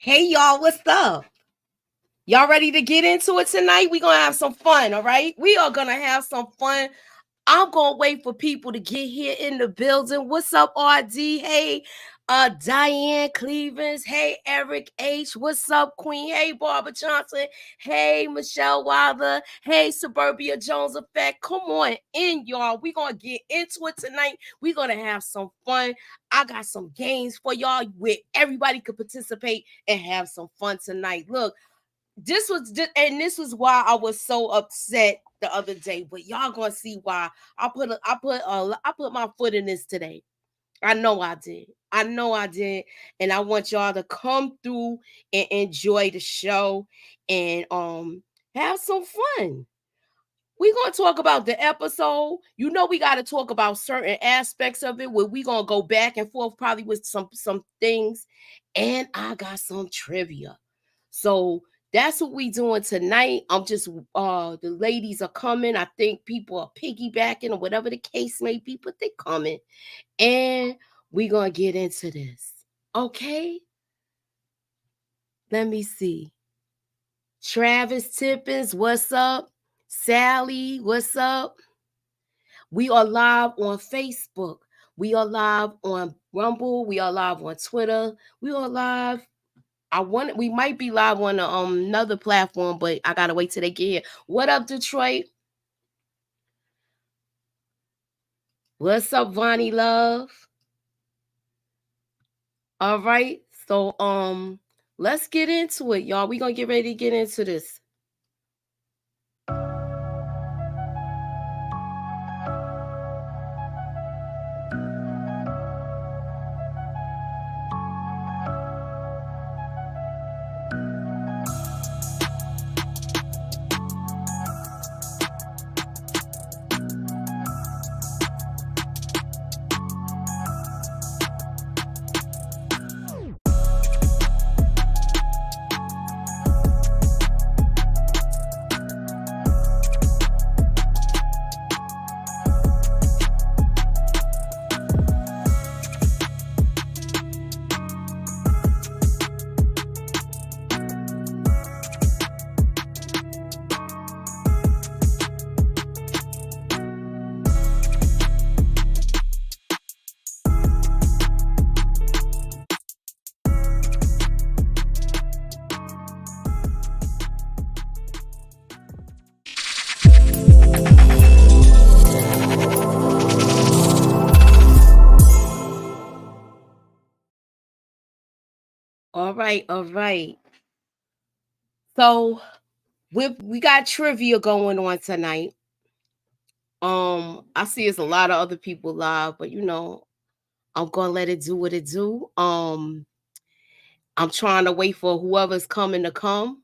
Hey y'all, what's up? Y'all ready to get into it tonight? We're gonna have some fun, all right? We are gonna have some fun. I'm gonna wait for people to get here in the building. What's up, RD? Hey, Diane Clevens. Hey, Eric H. What's up, Queen? Hey, Barbara Johnson. Hey, Michelle Wilder. Hey, Suburbia Jones Effect. Come on in, y'all. We're gonna get into it tonight. We're gonna have some fun. I got some games for y'all where everybody could participate and have some fun tonight. Look, this was why I was so upset the other day, but y'all gonna see why. I put my foot in this today. I know I did. I know I did. And I want y'all to come through and enjoy the show and have some fun. We're gonna talk about the episode. You know, we gotta talk about certain aspects of it where we're gonna go back and forth, probably with some things. And I got some trivia. So that's what we doing tonight. I'm just the ladies are coming. I think people are piggybacking or whatever the case may be, but they coming. And we gonna get into this. Okay. Let me see. Travis Tippins, what's up? Sally, what's up? We are live on Facebook. We are live on Rumble. We are live on Twitter. We are live. We might be live on another platform, but I gotta wait till they get here. What up, Detroit? What's up, Vonnie Love? All right. So let's get into it, y'all. We're gonna get ready to get into this. All right, all right. So we got trivia going on tonight. I see it's a lot of other people live, but I'm gonna let it do what it do. I'm trying to wait for whoever's coming to come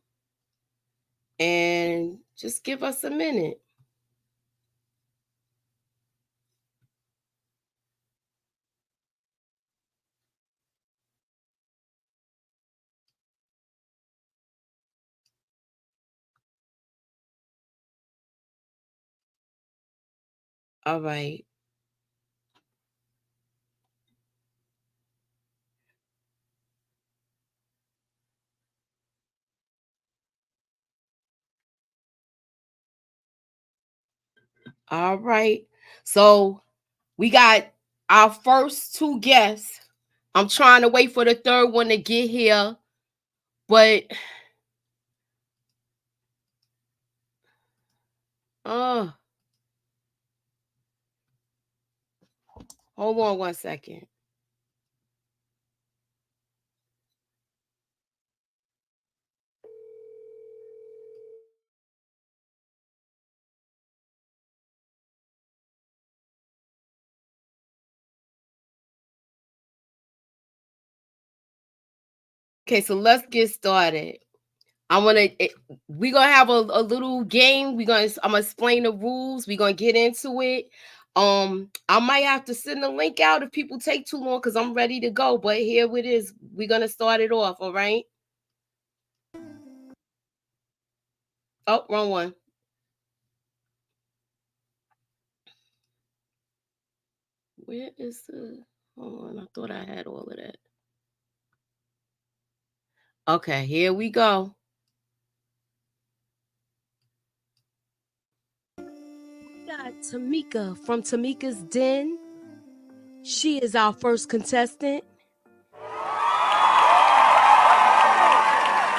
and just give us a minute. All right. All right. So we got our first two guests. I'm trying to wait for the third one to get here, but uh hold on one second. Okay, so let's get started. We're gonna have a little game. I'm gonna explain the rules. We're gonna get into it. I might have to send the link out if people take too long because I'm ready to go. But here it is. We're gonna start it off, all right? Oh, wrong one. Where is the hold on? I thought I had all of that. Okay, here we go. We got Tameika from Tameika's Den. She is our first contestant.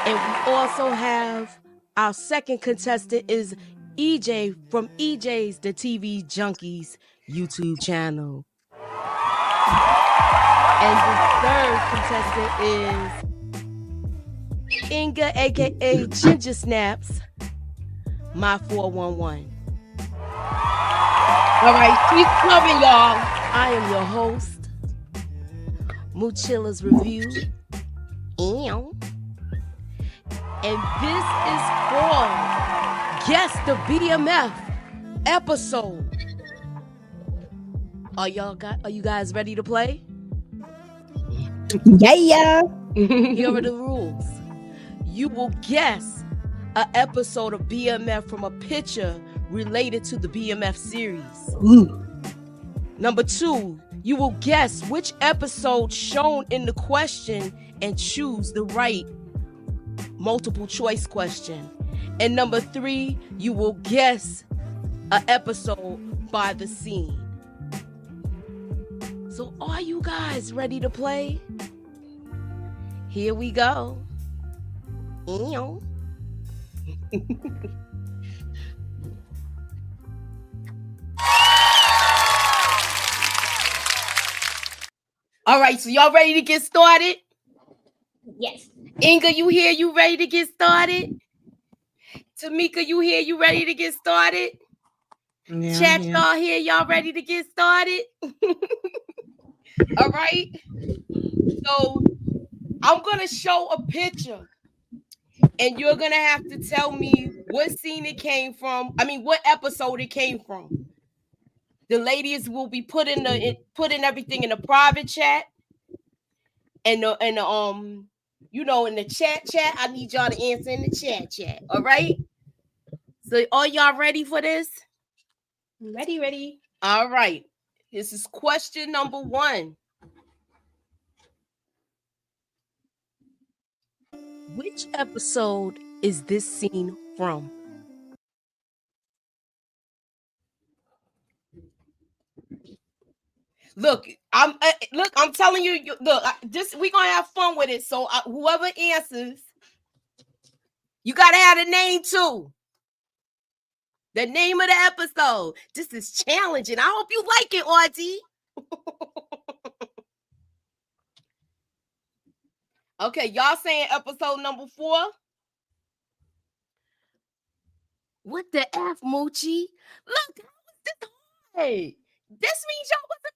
And we also have our second contestant is EJ from EJ's The TV Junkies YouTube channel. And the third contestant is Inga, aka Ginger Snaps, my 411. All right, keep coming, y'all. I am your host, MOOCHILLA'S Review. And this is for Guess the BMF episode. Are you guys ready to play? Yeah. Here are the rules. You will guess an episode of BMF from a picture related to the BMF series. Ooh. Number 2, you will guess which episode shown in the question and choose the right multiple choice question. And number 3, you will guess an episode by the scene. So are you guys ready to play? Here we go. All right, so y'all ready to get started? Yes. Inga, you here? You ready to get started? Tameika, you here? You ready to get started? Yeah, Chat, y'all here? Y'all ready to get started? All right. So I'm going to show a picture and you're going to have to tell me what scene it came from. I mean, what episode it came from. The ladies will be putting everything in a private chat and in the chat. I need y'all to answer in the chat. All right. So are y'all ready for this? Ready. All right. This is question number 1. Which episode is this scene from? Look, I'm telling you, look, we're gonna have fun with it. So whoever answers, you gotta have a name too. The name of the episode. This is challenging. I hope you like it, Audie. Okay, y'all saying episode number 4? What the F, Moochie? Look, hey, this means y'all wasn't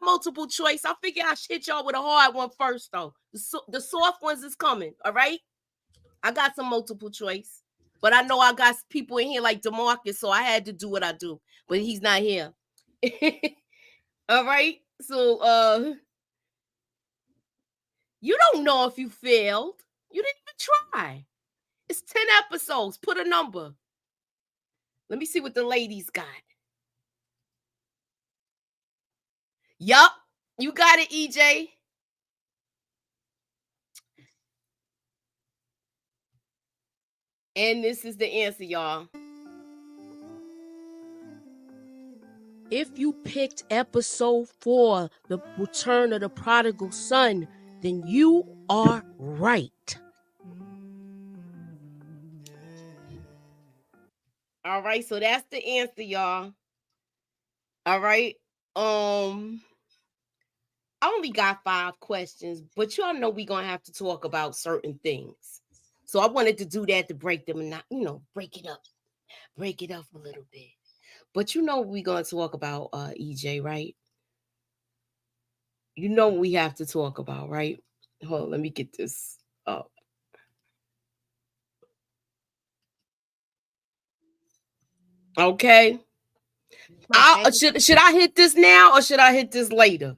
multiple choice. I figure I should hit y'all with a hard one first, though. The soft ones is coming, all right? I got some multiple choice, but I know I got people in here like DeMarcus, so I had to do what I do, but he's not here. All right? So, you don't know if you failed. You didn't even try. It's 10 episodes. Put a number. Let me see what the ladies got. Yup. You got it, EJ. And this is the answer, y'all. If you picked episode 4, The Return of the Prodigal Son, then you are right. All right, so that's the answer, y'all. All right. I only got 5 questions, but y'all know we're gonna have to talk about certain things. So I wanted to do that to break them and not, break it up a little bit. But we're gonna talk about EJ, right? You know what we have to talk about, right? Hold on, let me get this up. Okay. Should I hit this now or should I hit this later?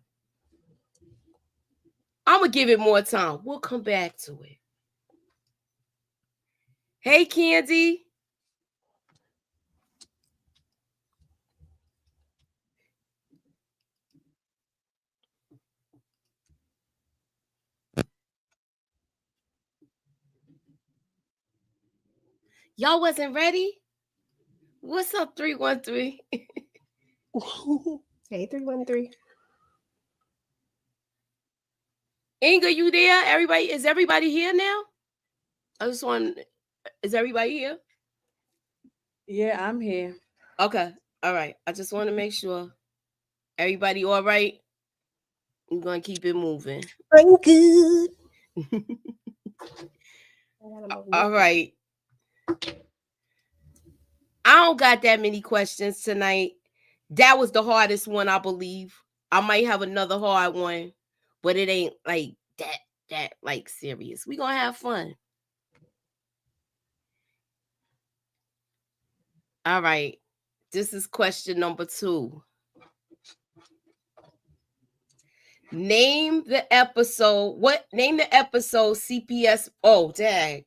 I'm gonna give it more time. We'll come back to it. Hey, Candy. Y'all wasn't ready? What's up, 313? Hey, 313. Inga, you there? Is everybody here now? Is everybody here? Yeah, I'm here. Okay. All right. I just want to make sure. Everybody all right? I'm going to keep it moving. I'm good. All right. I don't got that many questions tonight. That was the hardest one, I believe. I might have another hard one, but it ain't like that like serious. We gonna have fun. All right. This is question number 2. Name the episode. Name the episode CPS. Oh, dang.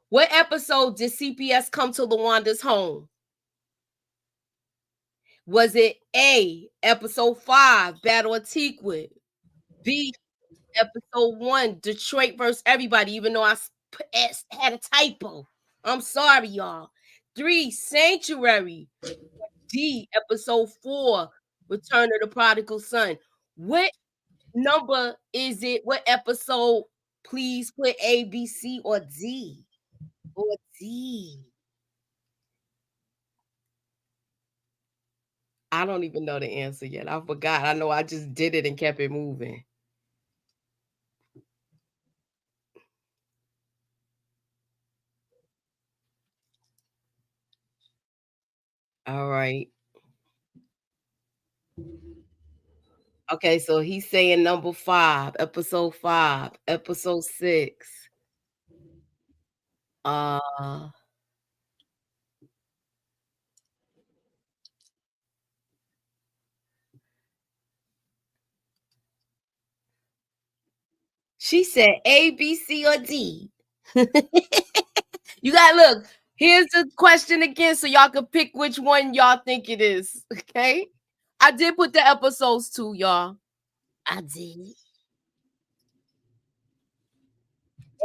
What episode did CPS come to Lawanda's home? Was it A, episode 5, Battle of Teakwood? B, episode 1, Detroit versus everybody, even though I had a typo. I'm sorry, y'all. 3, Sanctuary. D, episode 4, Return of the Prodigal Son. What number is it? What episode? Please put A, B, C, or D. Or D. I don't even know the answer yet. I forgot. I know I just did it and kept it moving. All right. Okay, so he's saying number 5, episode 5, episode 6. She said A, B, C, or D. You gotta look. Here's the question again, so y'all can pick which one y'all think it is. Okay. I did put the episodes too, y'all. I did.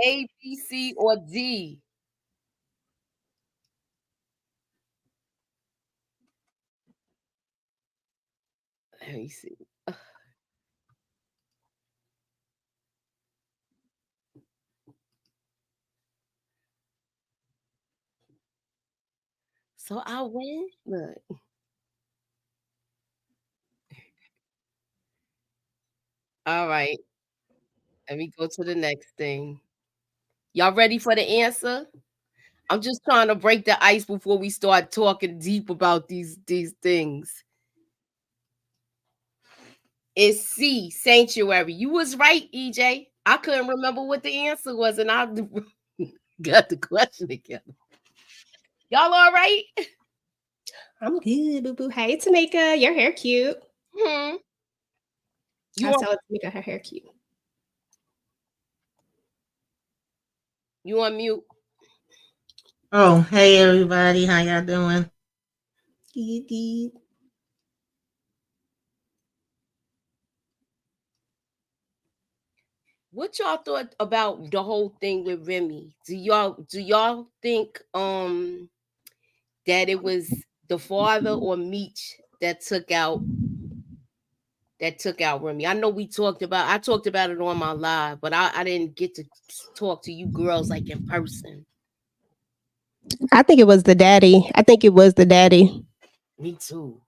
A, B, C, or D. Let me see. So I win. Look. All right. Let me go to the next thing. Y'all ready for the answer? I'm just trying to break the ice before we start talking deep about these things. It's C, Sanctuary. You was right, EJ. I couldn't remember what the answer was, and I got the question together. Y'all all right? I'm good, boo boo. Hey, Tamika, your hair cute. Hmm. I was telling Tamika her hair cute. You on mute? Oh, hey everybody, how y'all doing? Good. What y'all thought about the whole thing with Remy? Do y'all think that it was the father or Meech that took out Remy? I know I talked about it on my live, but I didn't get to talk to you girls like in person. I think it was the daddy. Me too.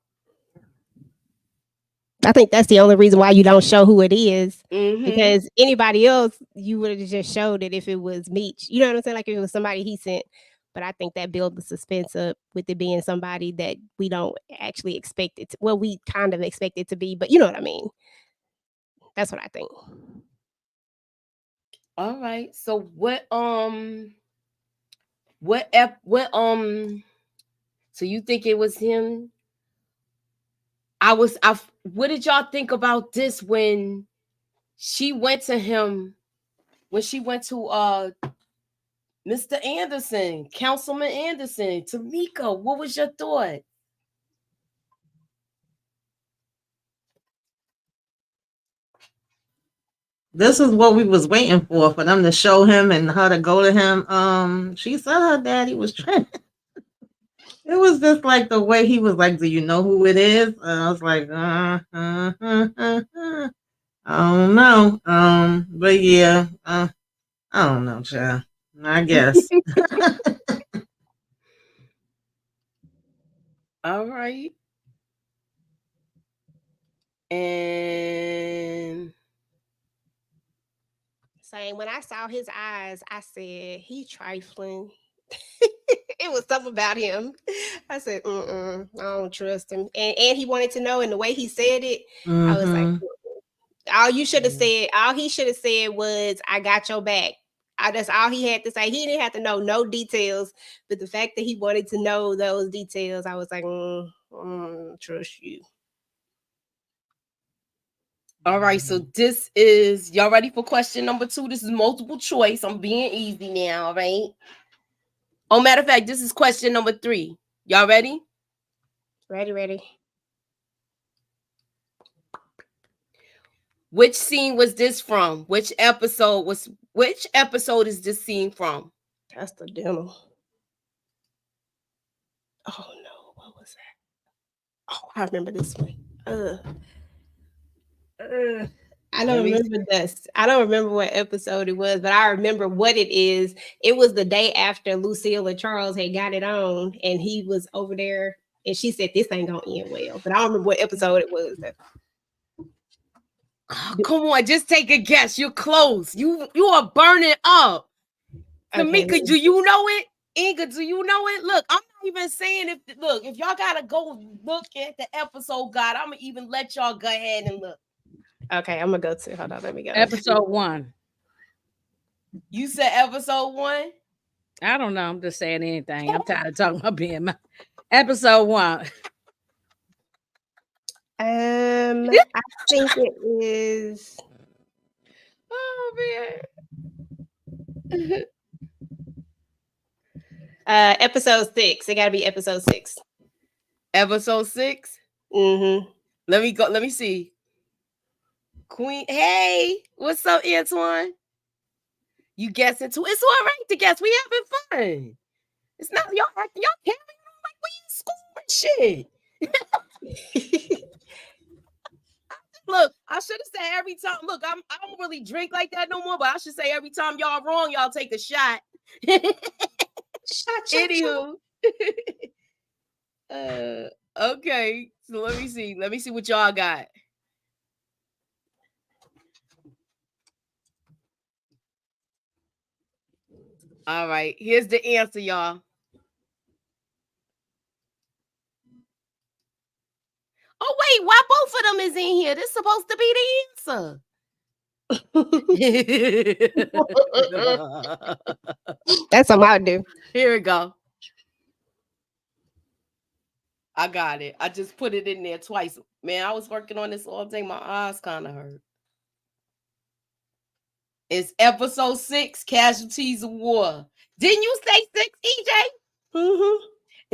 I think that's the only reason why you don't show who it is. Mm-hmm. Because anybody else, you would have just showed it if it was Meech. You know what I'm saying? Like if it was somebody he sent. But I think that built the suspense up with it being somebody that we don't actually expect it to. Well, we kind of expect it to be, but you know what I mean. That's what I think. All right. So so you think it was him? What did y'all think about this when she went to him, when she went to Mr. Anderson, Councilman Anderson, Tamika? What was your thought? this is what we was waiting for them to show him and her to go to him. She said her daddy was trying. It was just like the way he was like, "Do you know who it is?" And I was like, I don't know. But yeah, I don't know, child. I guess. All right. And saying when I saw his eyes, I said, he trifling. It was something about him. I said, I don't trust him. And he wanted to know, and the way he said it, I was like, all you should have said, all he should have said was, I got your back. That's all he had to say. He didn't have to know no details, but the fact that he wanted to know those details, I was like, trust you. all right, so this is, y'all ready for question number 2? This is multiple choice. I'm being easy now, all right? Oh, matter of fact, this is question number 3. Y'all ready? Ready. Which scene was this from? Which episode is this scene from? That's the demo. Oh no, what was that? Oh, I remember this one. I don't remember this. I don't remember what episode it was, but I remember what it is. It was the day after Lucille and Charles had got it on, and he was over there, and she said, "This ain't gonna end well." But I don't remember what episode it was. Oh, come on, just take a guess. You're close. You are burning up. Tamika, Okay. do you know it? Inga, do you know it? Look, I'm not even saying if y'all gotta go look at the episode guide, I'm gonna even let y'all go ahead and look. Okay, I'm gonna go to. Hold on, let me go. Episode 1. You said episode 1? I don't know. I'm just saying anything. I'm tired of talking about being my episode 1. I think it is. Oh man. Episode 6. It gotta be episode 6. Episode 6? Mm-hmm. Let me go. Let me see. Queen, hey, what's up, Antoine? You guessing too? It's all right to guess. We having fun. It's not y'all carrying on like we in school and shit. Look, I should have said every time. Look, I don't really drink like that no more, but I should say every time y'all wrong, y'all take a shot. Shot. Anywho. Okay. So let me see. Let me see what y'all got. All right. Here's the answer, y'all. Oh, wait, why both of them is in here? This is supposed to be the answer. That's something I do. Here we go. I got it. I just put it in there twice. Man, I was working on this all day. My eyes kind of hurt. It's episode 6, Casualties of War. Didn't you say 6, EJ? Mm-hmm.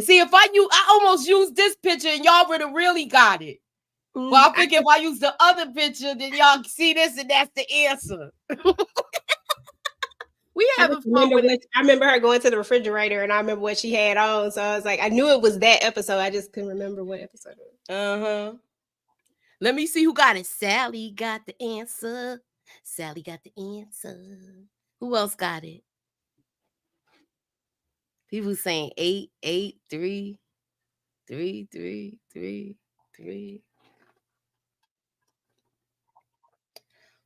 See, I almost used this picture and y'all would have really got it. Mm-hmm. Well, I think if I use the other picture, then y'all see this and that's the answer. We having fun with it. I remember her going to the refrigerator and I remember what she had on. So I was like, I knew it was that episode. I just couldn't remember what episode it was. Uh-huh. Let me see who got it. Sally got the answer. Sally got the answer. Who else got it? People saying 8, 8, 3, 3, 3, 3, 3.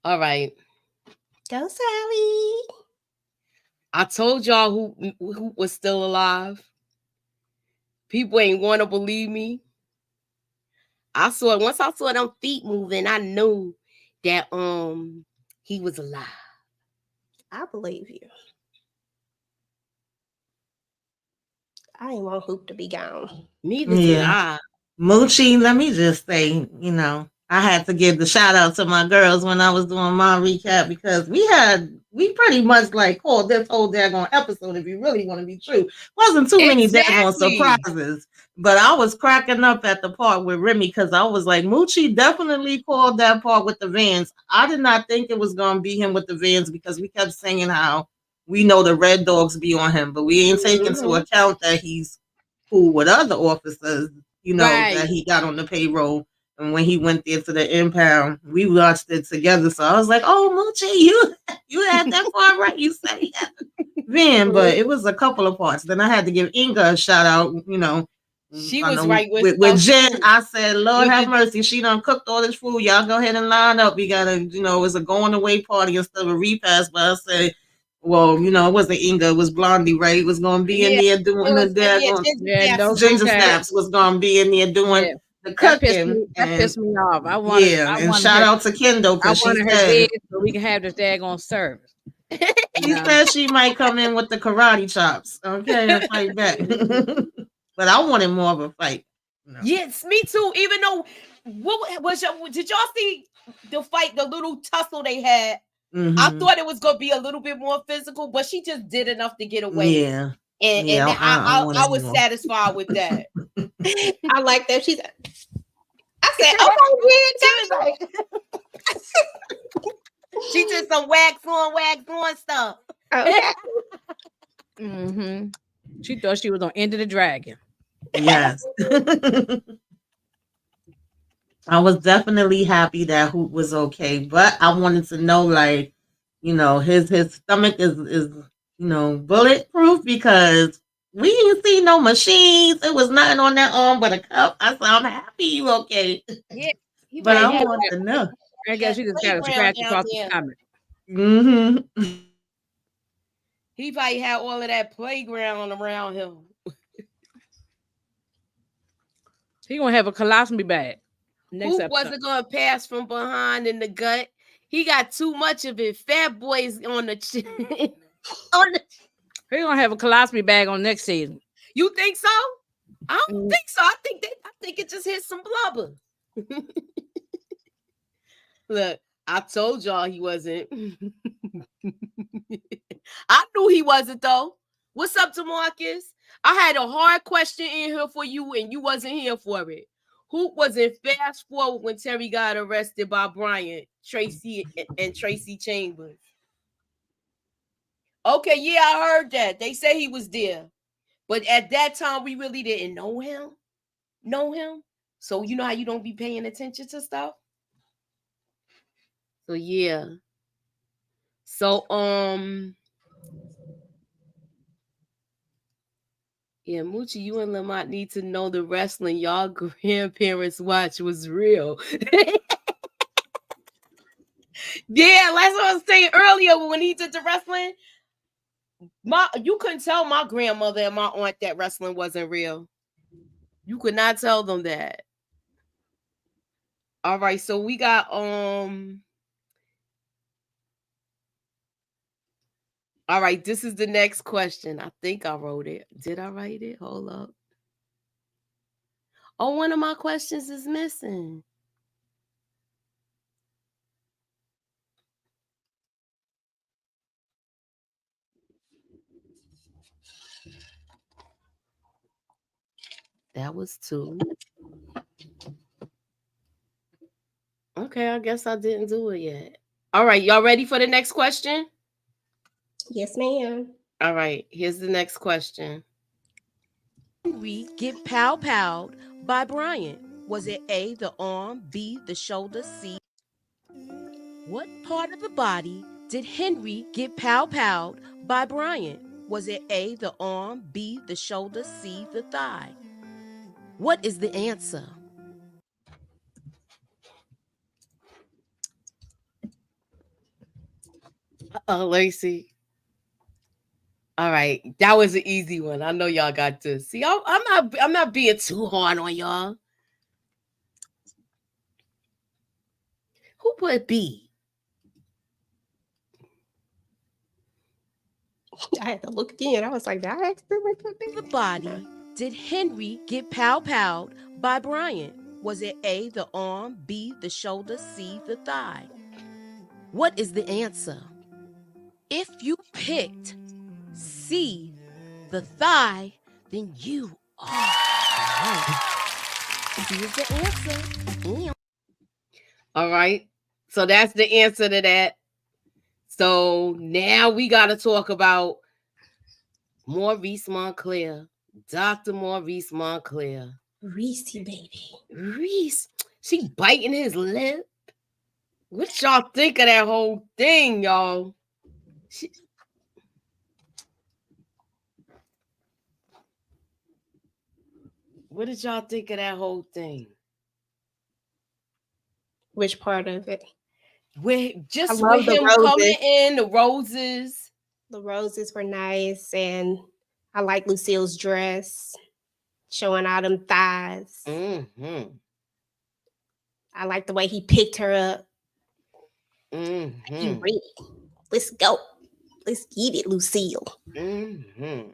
All right. Go, Sally. I told y'all who was still alive. People ain't want to believe me. Once I saw them feet moving, I knew that he was alive. I believe you. I ain't want Hoop to be gone. Neither did I. Moochie, let me just say, I had to give the shout out to my girls when I was doing my recap because we pretty much like called this whole daggone episode, if you really want to be true. Wasn't too many daggone surprises. But I was cracking up at the part with Remy because I was like, Moochie definitely called that part with the Vans. I did not think it was going to be him with the Vans because we kept saying how we know the Red Dogs be on him, but we ain't taking into account that he's cool with other officers, you know, that he got on the payroll. And when he went there to the impound, we watched it together. So I was like, oh, Moochie, you had that part right. You said he had the Van, but it was a couple of parts. Then I had to give Inga a shout out, you know. She was right with Jen. I said, Lord have mercy. She done cooked all this food. Y'all go ahead and line up. We gotta, you know, it was a going away party instead of a repast. But I said, well, you know, it wasn't Inga, it was Blondie, right? It was gonna be in there doing the daggone ginger snaps was gonna be in there doing the cooking. That pissed me off. I wanted and shout out to Kendall because she said so we can have this daggone service. She said she might come in with the karate chops. Okay, and fight back. But I wanted more of a fight. No. Yes, me too. Even though, what was did y'all see the fight, the little tussle they had? I thought it was gonna be a little bit more physical, but she just did enough to get away. Yeah, and I was satisfied with that. I like that. I said, "Oh my god!" She did some wax on stuff. She thought she was on End of the Dragon. Yes. I was definitely happy that Hoop was okay, but I wanted to know, like, you know, his stomach is you know, bulletproof because we didn't see no machines. It was nothing on that arm but a cup. I said, I'm happy you okay. Yeah, but I want to know. I guess she just got a scratch across the stomach. He probably had all of that playground around him. He gonna have a colostomy bag. Who wasn't gonna pass from behind in the gut? He got too much of it. Fat boys on the chin. He gonna have a colostomy bag on next season. You think so? I don't think so. I think it just hit some blubber. Look, I told y'all he wasn't. I knew he wasn't though. What's up, DeMarcus? I had a hard question in here for you, and you wasn't here for it. Who was in Fast Forward when Terry got arrested by Bryant, Tracy, and Tracy Chambers? Okay, yeah, I heard that. They say he was there. But at that time, we really didn't know him. So you know how you don't be paying attention to stuff? So yeah. So yeah, Moochie, you and Lamont need to know the wrestling y'all grandparents watch was real. Yeah, that's what I was saying earlier when he did the wrestling. You couldn't tell my grandmother and my aunt that wrestling wasn't real. You could not tell them that. All right, so we got all right, this is the next question. I think I wrote it. Did I write it? Hold up. Oh, one of my questions is missing. That was 2. Okay, I guess I didn't do it yet. All right, y'all ready for the next question? Yes, ma'am. All right, here's the next question. Henry get pow-powed by Bryant? Was it A, the arm, B, the shoulder, C? What part of the body did Henry get pow-powed by Bryant? Was it A, the arm, B, the shoulder, C, the thigh? What is the answer? Lacey. All right, that was an easy one. I know y'all got this. See, I'm not being too hard on y'all. Who put B? I had to look again. I was like, did I accidentally put B? The body did Henry get pow-powed by Bryant? Was it A, the arm, B, the shoulder, C, the thigh? What is the answer? If you picked C, the thigh, then you are Here's the answer. All right. So that's the answer to that. So now we got to talk about Maurice Montclair. Dr. Maurice Montclair. Reese, baby. Reese. She biting his lip. What y'all think of that whole thing, y'all? What did y'all think of that whole thing? Which part of it? Just love with the him roses. coming in, the roses. The roses were nice, and I like Lucille's dress, showing all them thighs. Mm-hmm. I like the way he picked her up. Mm-hmm. You ready? Let's go. Let's get it, Lucille. Mm-hmm.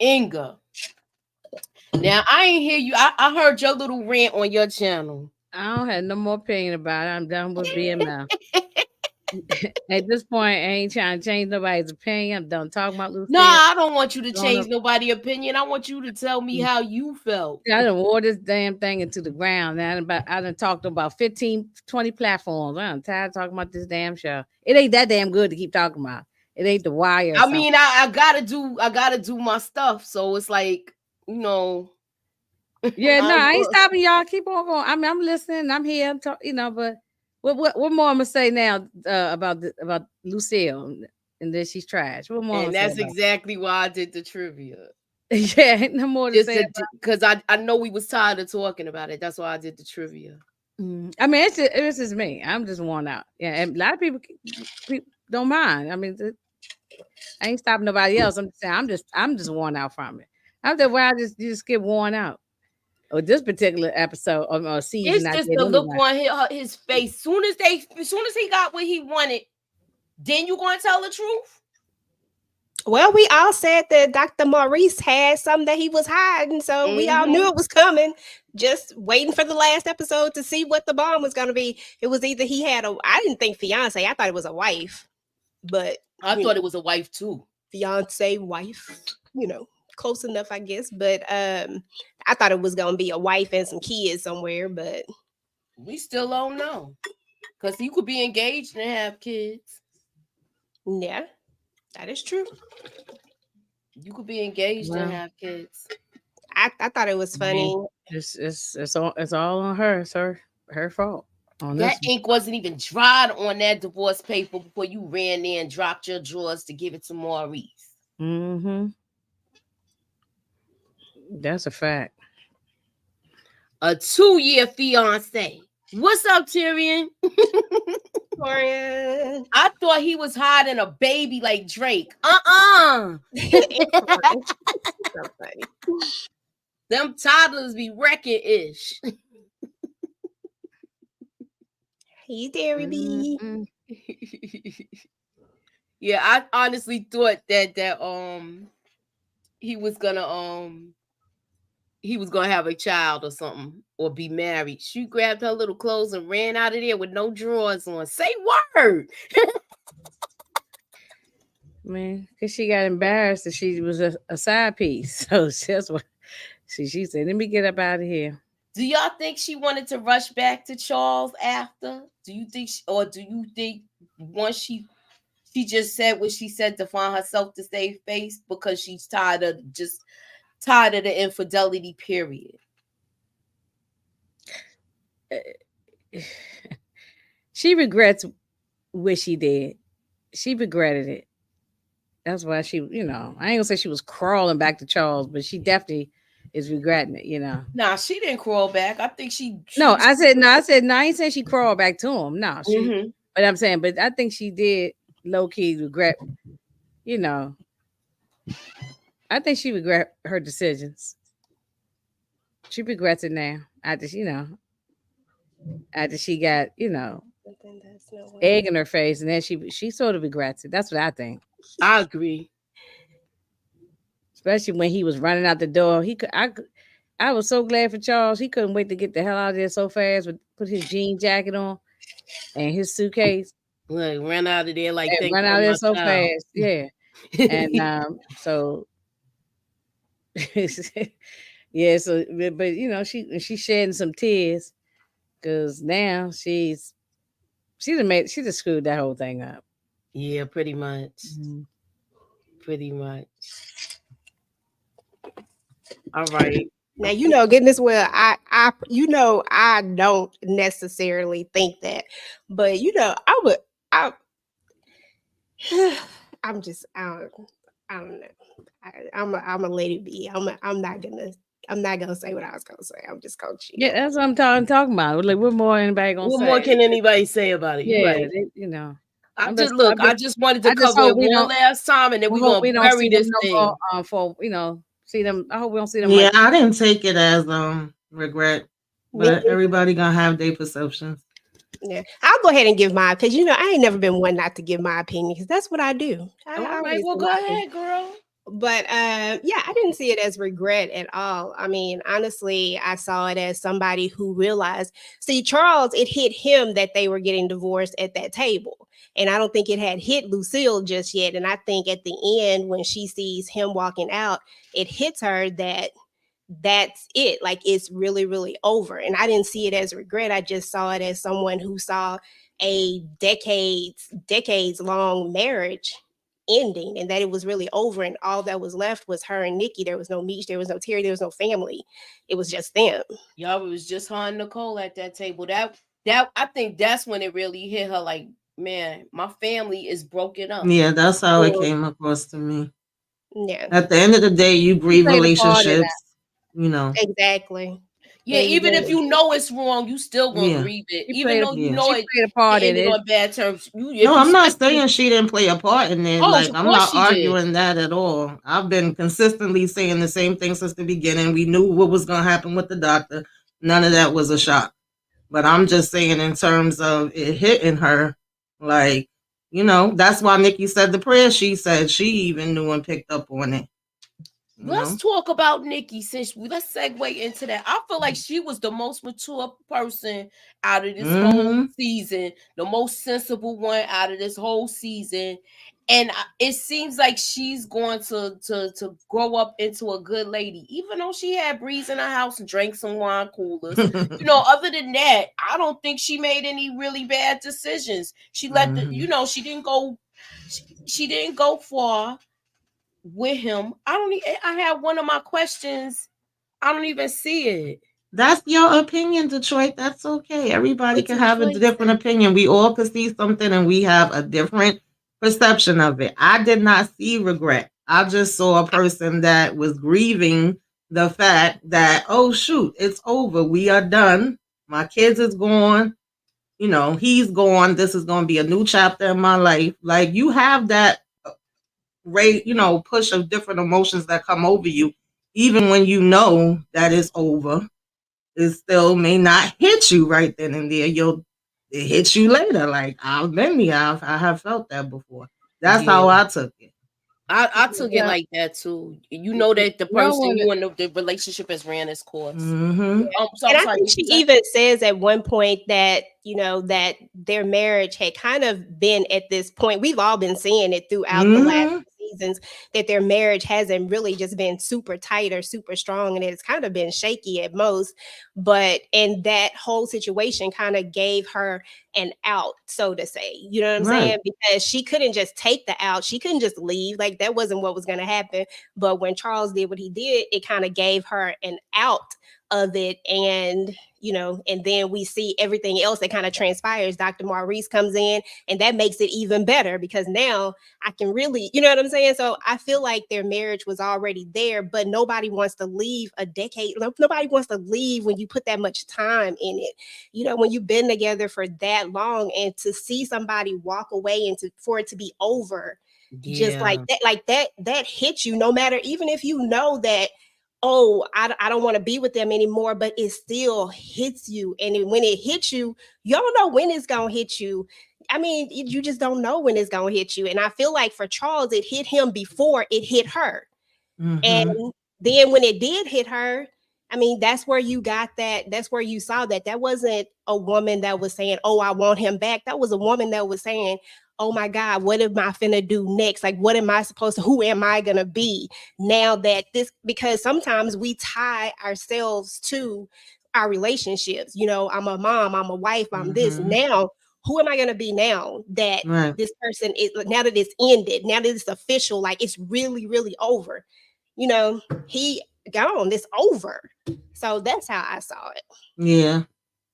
Inga. Now I ain't hear you. I heard your little rant on your channel. I don't have no more opinion about it. I'm done with being mouth. At this point, I ain't trying to change nobody's opinion. I'm done talking about Lucille. No, I don't want you to change nobody's opinion. I want you to tell me how you felt. I done wore this damn thing into the ground. Now I done talked about 15, 20 platforms. I'm tired of talking about this damn show. It ain't that damn good to keep talking about. It ain't The Wire. I mean, I gotta do my stuff. So it's like, you know. Yeah, no, I ain't stopping y'all. Keep on going. I mean, I'm listening. I'm here. But what more I'm gonna say now about Lucille and that she's trash? What more? And that's exactly why I did the trivia. Yeah, no more to say because I know we was tired of talking about it. That's why I did the trivia. I mean, it's just me. I'm just worn out. Yeah, and a lot of people don't mind. I mean, I ain't stopping nobody else. I'm just saying, I'm just worn out from it. After a while, you just get worn out. Or this particular episode or season. It's just the look on his face. Soon as he got what he wanted, then you gonna tell the truth? Well, we all said that Dr. Maurice had something that he was hiding, so we all knew it was coming. Just waiting for the last episode to see what the bomb was going to be. It was either he had I didn't think fiance. I thought it was a wife, but I thought it was a wife too. Fiance, wife, close enough, I guess. But I thought it was going to be a wife and some kids somewhere, but we still don't know, because you could be engaged and have kids. Yeah. That is true. You could be engaged and have kids. I thought it was funny. It's all on her, sir. Her fault. That ink wasn't even dried on that divorce paper before you ran there and dropped your drawers to give it to Maurice. Mm-hmm. That's a fact. A 2-year fiance. What's up, Tyrion? I thought he was hiding a baby like Drake. Them toddlers be wrecking ish. Hey, Dairy B. Yeah, I honestly thought that he was gonna have a child or something, or be married. She grabbed her little clothes and ran out of there with no drawers on. Say word. Man, because she got embarrassed that she was a side piece. So that's what she said. Let me get up out of here. Do y'all think she wanted to rush back to Charles after? Do you think once she just said what she said to find herself to save face because she's tired of the infidelity, period? She regrets what she did. She regretted it. That's why she, I ain't gonna say she was crawling back to Charles, but she definitely is regretting it, Nah, she didn't crawl back. I think she I ain't saying she crawled back to him. No, but I'm saying, but I think she did low-key regret, I think she regret her decisions. She regrets it now after she got, egg in her face, and then she sort of regrets it. That's what I think. I agree. Especially when he was running out the door. I was so glad for Charles. He couldn't wait to get the hell out of there so fast. Put his jean jacket on and his suitcase. Like, ran out of there like run out of there so fast. Yeah. And so Yeah, so but you know, she's shedding some tears because now she just screwed that whole thing up. Yeah, pretty much. Mhm. Pretty much. All right. Now goodness well, I don't necessarily think that, but I would, I, I'm just, I don't know. I'm a let it be. I'm not gonna say what I was gonna say. I'm just gonna chill. Yeah, that's what I'm talking about. Like, what more anybody gonna What say? more can anybody say about it? You Yeah, right. you know. I just wanted to I just cover hope it we one don't. last time, and then I we're hope gonna we don't bury see them this no thing. more. For see them. I hope we don't see them. Yeah, Like, I didn't take it as regret, Me but everybody gonna have their perceptions. Yeah, I'll go ahead and give mine because I ain't never been one not to give my opinion because that's what I do. All I right, always well, give go my opinion. ahead, girl. But yeah, I didn't see it as regret at all. I mean, honestly, I saw it as somebody who realized. See, Charles, it hit him that they were getting divorced at that table, and I don't think it had hit Lucille just yet. And I think at the end, when she sees him walking out, it hits her that that's it. Like it's really, really over. And I didn't see it as regret. I just saw it as someone who saw a decades long marriage ending and that it was really over. And all that was left was her and Nikki. There was no Meech, there was no Terry, there was no family. It was just them. Y'all, it was just her and Nicole at that table. That I think that's when it really hit her. Like, man, my family is broken up. Yeah, that's how it Well, came across to me. yeah, At the end of the day, you grieve played a part in that. relationships. You know. exactly. Yeah, And even if just- you know it's wrong, you still gonna Yeah. grieve it. She Even played. though you Yeah. know She it played a part in ended it. on bad terms. No, I'm not saying she didn't play a part in it. Oh, Like, of I'm course not she did. arguing that at all. I've been consistently saying the same thing since the beginning. We knew what was going to happen with the doctor. None of that was a shock. But I'm just saying, in terms of it hitting her, like, that's why Nikki said the prayer she said. She even knew and picked up on it. Let's talk about Nikki since let's segue into that. I feel like she was the most mature person out of this whole season, the most sensible one out of this whole season. And it seems like she's going to grow up into a good lady, even though she had breeze in her house and drank some wine coolers. Other than that, I don't think she made any really bad decisions. She let she didn't go far with him. I have one of my questions. I don't even see it. That's your opinion, Detroit. That's okay. Everybody can have a different opinion. We all can see something and we have a different perception of it. I did not see regret. I just saw a person that was grieving the fact that, oh, shoot, it's over. We are done. My kids is gone. He's gone. This is going to be a new chapter in my life. Like, you have that push of different emotions that come over you, even when you know that it's over. It still may not hit you right then and there. It hits you later. Like, I've been there. I have felt that before. That's how I took it. I took it like that too. You know that the person you in the relationship has ran its course. And I think she even says at one point that that their marriage had kind of been at this point. We've all been seeing it throughout the last seasons that their marriage hasn't really just been super tight or super strong, and it's kind of been shaky at most. And that whole situation kind of gave her an out, so to say. You know what I'm saying? Because she couldn't just take the out. She couldn't just leave. Like, that wasn't what was going to happen. But when Charles did what he did, it kind of gave her an out of it. And and then we see everything else that kind of transpires. Dr. Maurice comes in, and that makes it even better because now I can really, you know what I'm saying? So I feel like their marriage was already there, but nobody wants to leave a decade. Nobody wants to leave when you put that much time in it. When you've been together for that long, and to see somebody walk away and for it to be over, just like that hits you, no matter, even if you know that, oh, I don't want to be with them anymore, but it still hits you. And when it hits you, you don't know when it's going to hit you. I mean, you just don't know when it's going to hit you. And I feel like for Charles, it hit him before it hit her. And then when it did hit her, I mean, that's where you got that. That's where you saw that. That wasn't a woman that was saying, oh, I want him back. That was a woman that was saying, oh my God, what am I finna do next? Like, what am I supposed to, who am I gonna be now that this, because sometimes we tie ourselves to our relationships. You know, I'm a mom, I'm a wife, I'm this. Now, who am I gonna be now that this person is, now that it's ended, now that it's official, like it's really, really over. You know, he gone, it's over. So that's how I saw it. Yeah.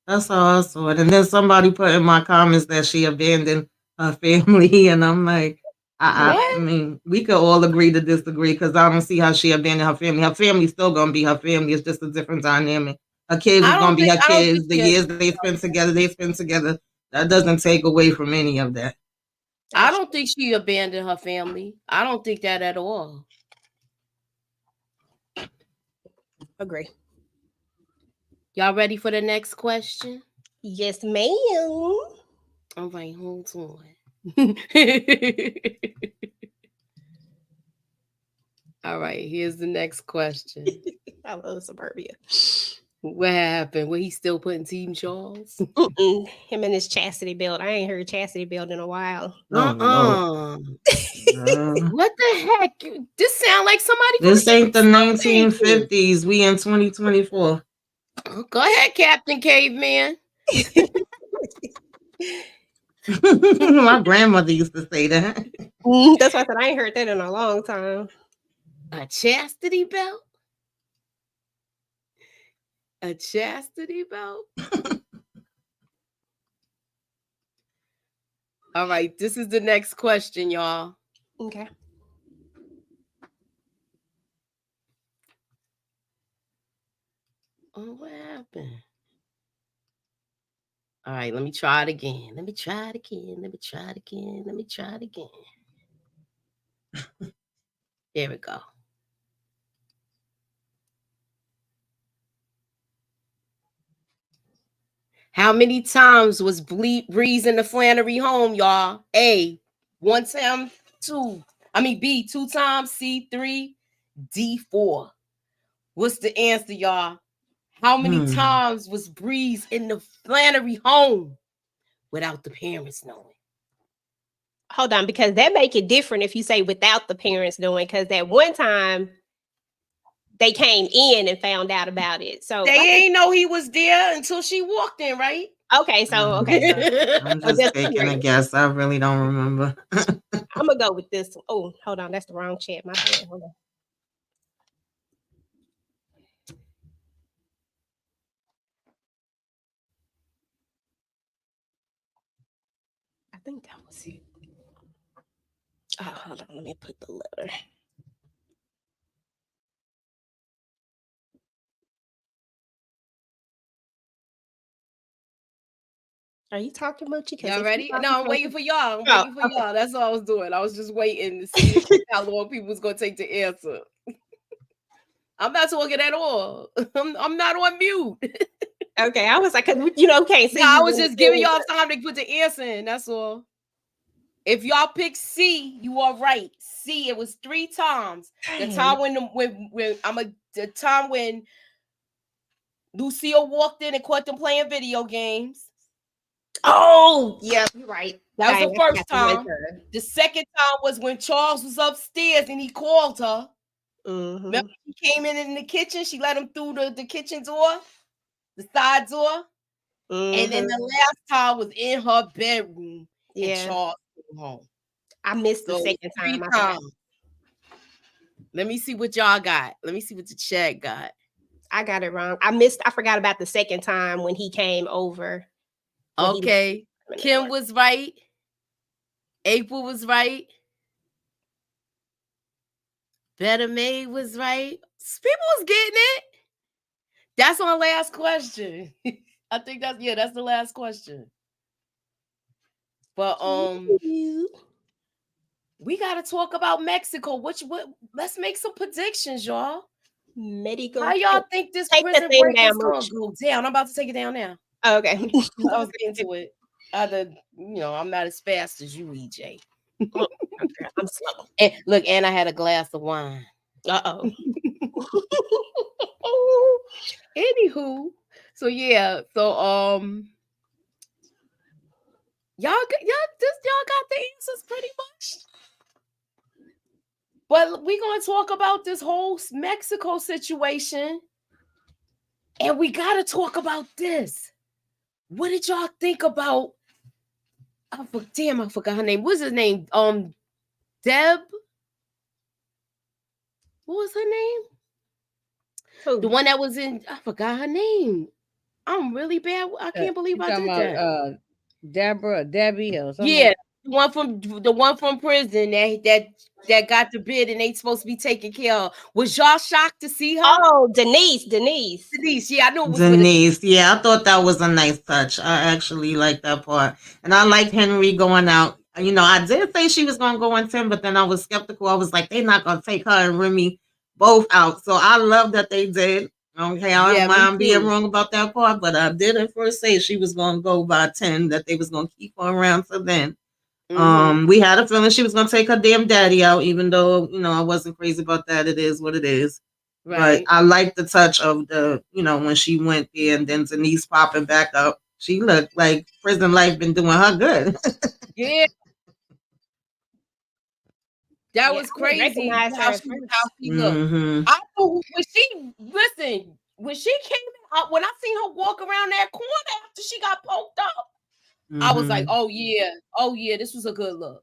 That's how I saw it. And then somebody put in my comments that she abandoned her family. And I'm like, I mean, we could all agree to disagree because I don't see how she abandoned her family. Her family's still going to be her family. It's just a different dynamic. Her kids is going to be her kids. The years they spend together. That doesn't take away from any of that. I don't think she abandoned her family. I don't think that at all. Agree. Y'all ready for the next question? Yes, ma'am. All right, hold on. All right, here's the next question. I love Suburbia. What happened? Were he still putting Team Charles? Him and his chastity belt. I ain't heard chastity belt in a while. What the heck? This sound like somebody. This ain't the 1950s. We in 2024. Go ahead, Captain Caveman. My grandmother used to say that. That's why I said I ain't heard that in a long time. A chastity belt? A chastity belt? All right, this is the next question, y'all. Okay. Oh, what happened? All right, let me try it again. There we go. How many times was Breeze in the Flannery home, y'all? A, 1 time, 2. B, 2 times. C, 3. D, 4. What's the answer, y'all? How many times was Breeze in the Flannery home without the parents knowing? Hold on, because that make it different if you say without the parents knowing, because that one time they came in and found out about it. So they ain't know he was there until she walked in, right? Okay, so I'm just taking a guess. I really don't remember. I'm gonna go with this. Oh, hold on, that's the wrong chat. My bad. Hold on. I think that was it. Oh, hold on, let me put the letter. Are you talking, Moochie? Y'all ready? No, I'm waiting for y'all. That's all I was doing. I was just waiting to see how long people was gonna take to answer. I'm not talking at all. I'm not on mute. Okay, I was like, can't see. No, I was just giving y'all time to put the answer in. That's all. If y'all pick C, you are right. C, it was 3 times. The time the time when Lucille walked in and caught them playing video games. Oh, yeah, you're right. That was the first time. The second time was when Charles was upstairs and he called her. Remember, he came in the kitchen. She let him through the kitchen door, the side door. And then the last time was in her bedroom. And Charles came home. I missed the second time. Let me see what y'all got. Let me see what the chat got. I got it wrong. I forgot about the second time when he came over. Okay. Kim was right. April was right. Better May was right. People was getting it. That's our last question. I think that's the last question. But we gotta talk about Mexico. Let's make some predictions, y'all. How y'all think this prison break is gonna go down? I'm about to take it down now. Okay. I was getting to it. I'm not as fast as you, EJ. I'm slow. And look, and I had a glass of wine. Uh-oh. Anywho, so Y'all got the answers pretty much. But we're gonna talk about this whole Mexico situation, and we gotta talk about this. What did y'all think about? I forgot her name. What's his name? Deb. What was her name? Who? The one that was in. I forgot her name. I'm really bad. I can't believe I did that. Debbie, or something. Yeah, the one from prison that got the bid and they supposed to be taken care of. Was y'all shocked to see her? Oh, Denise. Denise, yeah, I knew it was Denise. Yeah, I thought that was a nice touch. I actually liked that part, and I liked Henry going out. You know, I did say she was gonna go on Tim, but then I was skeptical. I was like, they're not gonna take her and Remy both out. So I love that they did. Okay, I don't mind being wrong about that part, but I did at first say she was gonna go by 10, that they was gonna keep her around for then. We had a feeling she was gonna take her damn daddy out, even though, you know, I wasn't crazy about that. It is what it is. Right. But I like the touch of the, you know, when she went there and then Denise popping back up. She looked like prison life been doing her good. Yeah. That was crazy how she looked. I thought when she came out, when I seen her walk around that corner after she got poked up, I was like, oh yeah, this was a good look.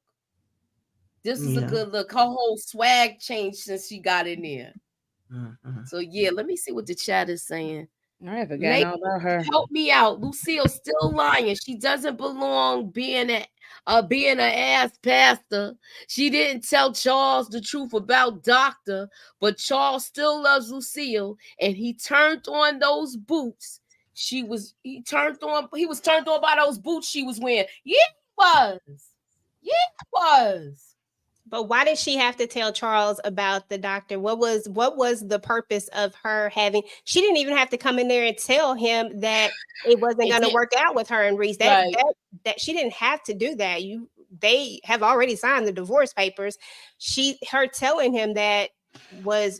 This is a good look. Her whole swag changed since she got in there. So yeah, let me see what the chat is saying. I forgot all about her. Help me out. Lucille's still lying. She doesn't belong being an ass pastor. She didn't tell Charles the truth about Doctor, but Charles still loves Lucille, and he turned on those boots. He was turned on by those boots she was wearing. Yeah, he was. But why did she have to tell Charles about the doctor? What was the purpose of her having? She didn't even have to come in there and tell him that it wasn't going to work out with her and Reese. That she didn't have to do that. They have already signed the divorce papers. Her telling him that was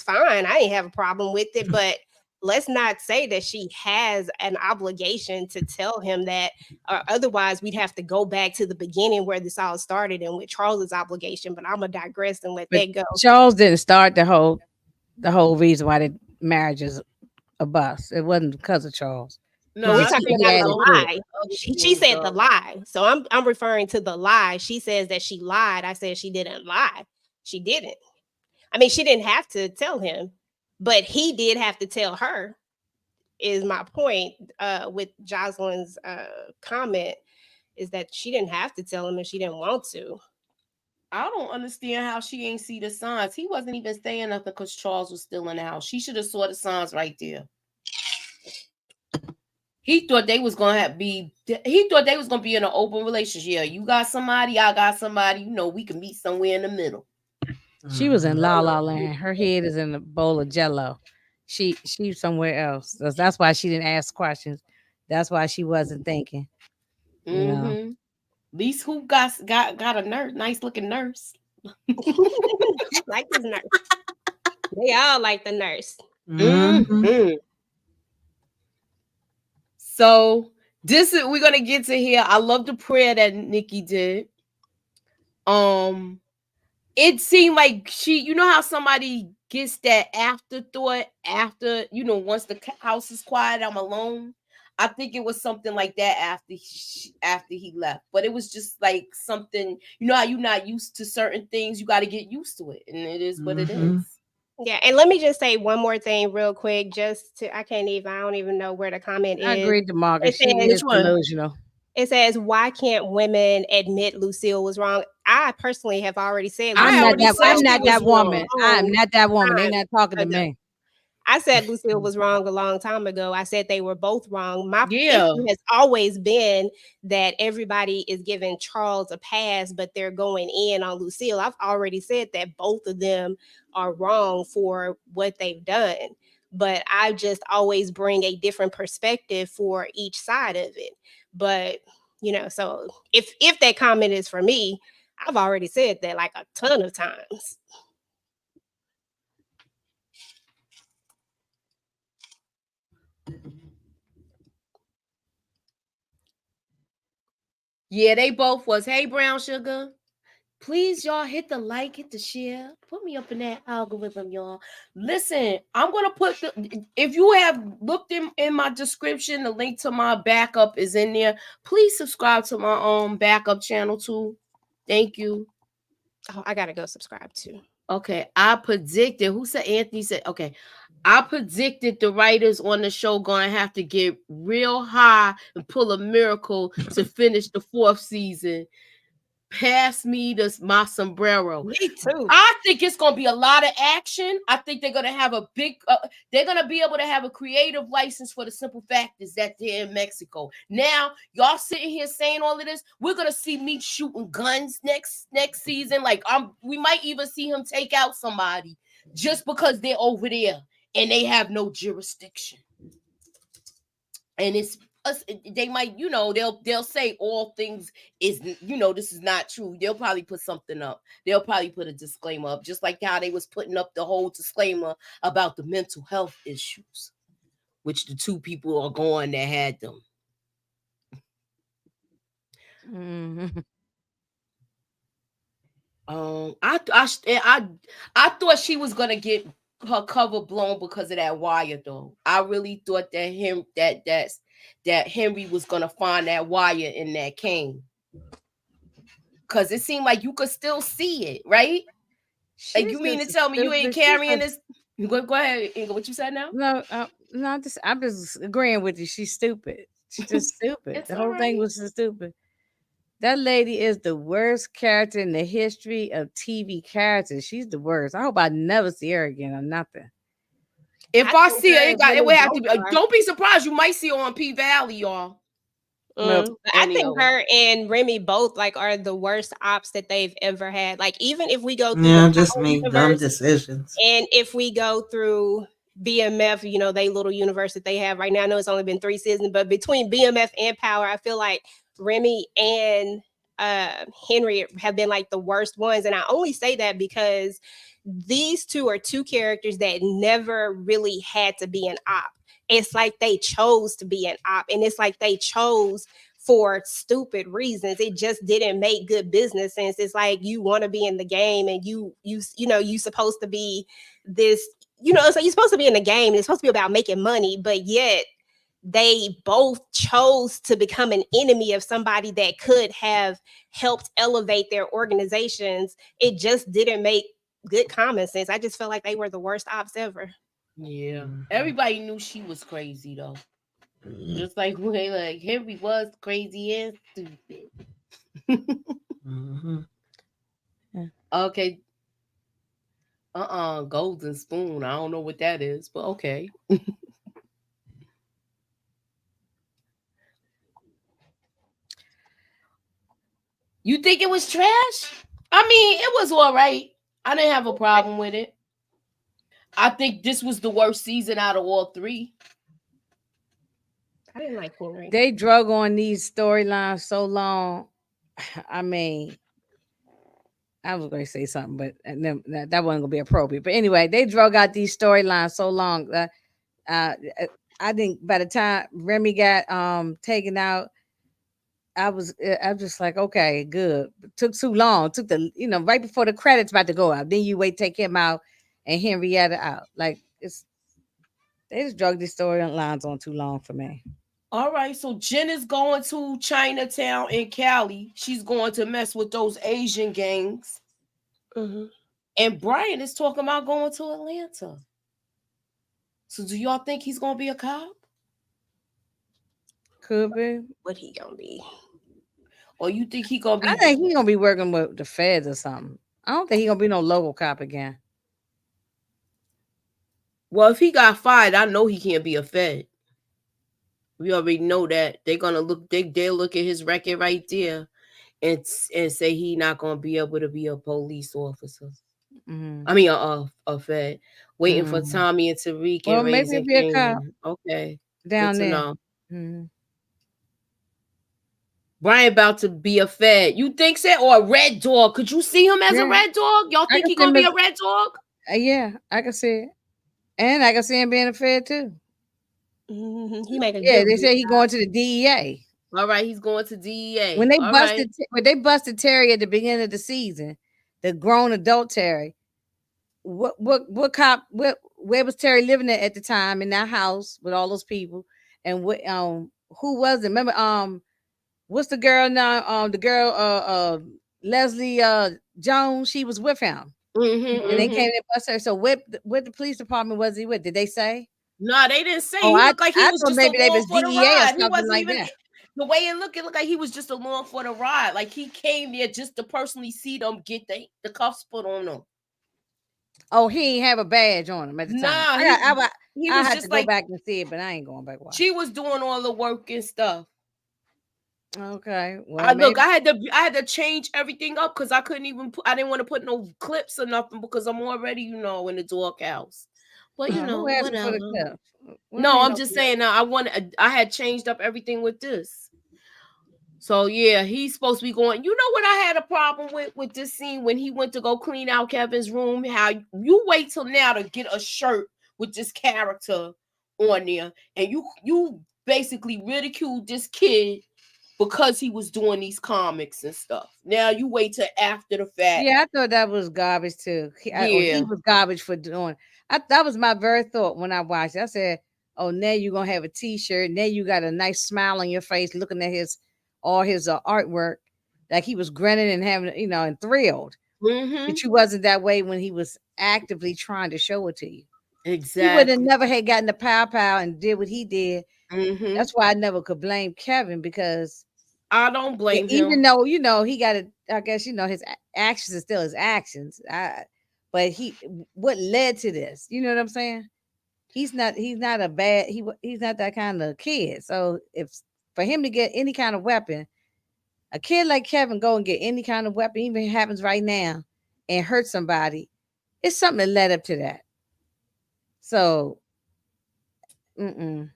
fine. I didn't have a problem with it, but let's not say that she has an obligation to tell him that, or otherwise we'd have to go back to the beginning where this all started and with Charles's obligation. But I'm gonna digress and let that go. Charles didn't start the whole reason why the marriage is a bust. It wasn't because of Charles. No, we're talking about the lie. She said the lie. So I'm referring to the lie. She says that she lied. I said she didn't lie. She didn't. I mean, she didn't have to tell him, but he did have to tell her, is my point with Jocelyn's comment, is that she didn't have to tell him if she didn't want to. I don't understand how she ain't see the signs. He wasn't even saying nothing because Charles was still in the house. She should have saw the signs right there. He thought they was gonna be in an open relationship. Yeah, you got somebody, I got somebody. You know, we can meet somewhere in the middle. She was in La La Land. Her head is in a bowl of Jello. She's somewhere else. That's why she didn't ask questions. That's why she wasn't thinking. You know? At least who got a nurse, nice looking nurse. Like this nurse. They all like the nurse. So we're gonna get to here. I love the prayer that Nikki did. It seemed like you know how somebody gets that afterthought after, you know, once the house is quiet, I'm alone. I think it was something like that after he left. But it was just like something, you know how you're not used to certain things, you got to get used to it. And it is what it is. Yeah, and let me just say one more thing real quick. I don't even know where the comment is. I agree with Margaret. She is delusional. It says, why can't women admit Lucille was wrong? I personally have already said, I'm not that woman. I'm not that woman. They're not talking to me. I said Lucille was wrong a long time ago. I said they were both wrong. My issue has always been that everybody is giving Charles a pass, but they're going in on Lucille. I've already said that both of them are wrong for what they've done. But I just always bring a different perspective for each side of it. But, you know, so if that comment is for me, I've already said that like a ton of times. Yeah, they both was. Hey, Brown Sugar. Please, y'all, hit the like, hit the share. Put me up in that algorithm, y'all. Listen, I'm going to put if you have looked in my description, the link to my backup is in there. Please subscribe to my backup channel too. Thank you. Oh, I got to go subscribe too. Okay, I predicted, who said Anthony said, okay, I predicted the writers on the show going to have to get real high and pull a miracle to finish the 4th season. Pass me my sombrero. Me too. I think it's going to be a lot of action. I think they're going to have a big, they're going to be able to have a creative license for the simple fact is that they're in Mexico. Now, y'all sitting here saying all of this, we're going to see me shooting guns next season. Like, we might even see him take out somebody just because they're over there and they have no jurisdiction. And it's they might, they'll say all things is, this is not true. They'll probably put something up. They'll probably put a disclaimer up, just like how they was putting up the whole disclaimer about the mental health issues, which the 2 people are going that had them. Mm-hmm. I thought she was gonna get her cover blown because of that wire, though. I really thought that Henry was gonna find that wire in that cane, because it seemed like you could still see it, right? Like, you mean to tell me you ain't carrying this? Go ahead, Inga. What you said now? No, I'm just agreeing with you. She's stupid. She's just stupid. The whole thing was so stupid. That lady is the worst character in the history of TV characters. She's the worst. I hope I never see her again or nothing. If I see her, it would have to be. Don't be surprised. You might see her on P Valley, y'all. I think her and Remy both are the worst ops that they've ever had. Like, even if we go through just make dumb decisions, and if we go through BMF, they little universe that they have right now. I know it's only been 3 seasons, but between BMF and Power, I feel like Remy and Henry have been the worst ones. And I only say that because these 2 are 2 characters that never really had to be an op. It's like they chose to be an op, and it's like they chose for stupid reasons. It just didn't make good business sense. It's like you want to be in the game, and you supposed to be this, so you're supposed to be in the game, and it's supposed to be about making money, but yet they both chose to become an enemy of somebody that could have helped elevate their organizations. It just didn't make good common sense. I just felt like they were the worst ops ever. Yeah, everybody knew she was crazy though. Just like Henry was crazy and stupid. Yeah. Okay. Golden spoon. I don't know what that is, but okay. You think it was trash? I mean, it was all right. I didn't have a problem with it. I think this was the worst season out of all 3. I didn't like Henry. They drug on these storylines so long. I mean, I was going to say something, but that wasn't going to be appropriate. But anyway, they drug out these storylines so long. I think by the time Remy got taken out, I'm just like, okay, good. It took too long. It took right before the credits about to go out. Then you wait, take him out, and Henrietta out. Like, they just drug these storylines on too long for me. All right, so Jen is going to Chinatown in Cali. She's going to mess with those Asian gangs. Mm-hmm. And Brian is talking about going to Atlanta. So do y'all think he's going to be a cop? Could be. What he going to be? Or you think he going to be? I think he's going to be working with the feds or something. I don't think he's going to be no local cop again. Well, if he got fired, I know he can't be a fed. We already know that. They're gonna look. They'll look at his record right there, and say he not gonna be able to be a police officer. Mm-hmm. I mean, a fed. Waiting for Tommy and Tariq and maybe be a cop. Okay, down good there. To know. Mm-hmm. Brian about to be a fed. You think so? Or a red dog? Could you see him as a red dog? Y'all think he gonna be a red dog? Yeah, I can see it, and I can see him being a fed too. Mm-hmm. He make a they say he going to the DEA. All right, he's going to DEA. When they All busted right. when they busted Terry at the beginning of the season, the grown adult Terry, what cop where was Terry living at the time in that house with all those people? And what who was it? Remember what's the girl now? The girl Leslie Jones, she was with him. And they came and busted her. So what the police department was he with? Did they say? No, they didn't say. Oh, He I looked like he was thought just maybe they along was for the DEA or ride. He something wasn't like even that. the way it looked like he was just along for the ride. Like he came there just to personally see them get the cuffs put on them. Oh, he ain't have a badge on him at the time. Nah, he I was had just to go like back and see it, but I ain't going back. Why? she was doing all the work and stuff. Okay, well, Look, I had to change everything up because I couldn't even I didn't want to put no clips or nothing because I'm already in the doghouse. But who asked for whatever. the clip? No, I'm just saying I had changed up everything with this. So yeah, he's supposed to be going. You know what I had a problem with this scene when he went to go clean out Kevin's room? How you wait till now to get a shirt with this character on there, and you basically ridiculed this kid because he was doing these comics and stuff. Now you wait till after the fact. Yeah, I thought that was garbage too. He was garbage for doing. That was my very thought when I watched it. I said, "Oh, now you're gonna have a T-shirt. Now you got a nice smile on your face, looking at all his artwork, like he was grinning and having, and thrilled." But you wasn't that way when he was actively trying to show it to you. Exactly. He would have never had gotten the pow and did what he did. That's why I never could blame Kevin, because I don't blame him. Even though he got it, I guess his actions are still his actions. But what led to this? You know what I'm saying? He's not a bad he's not that kind of kid. So if for him to get any kind of weapon, a kid like Kevin go and get any kind of weapon, even if it happens right now, and hurt somebody, it's something that led up to that. So, and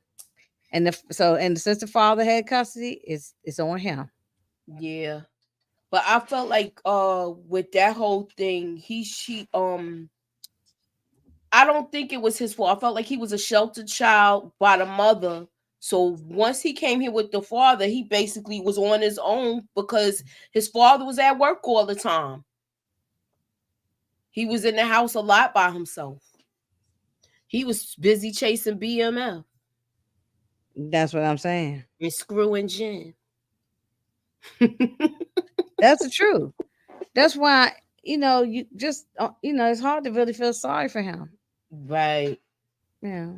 since the father had custody, it's on him. Yeah, but I felt like with that whole thing, I don't think it was his fault. I felt like he was a sheltered child by the mother. So once he came here with the father, he basically was on his own because his father was at work all the time. He was in the house a lot by himself. He was busy chasing BMF. That's what I'm saying. And screwing Jen. That's the truth. That's why, you just, it's hard to really feel sorry for him. Right. Yeah.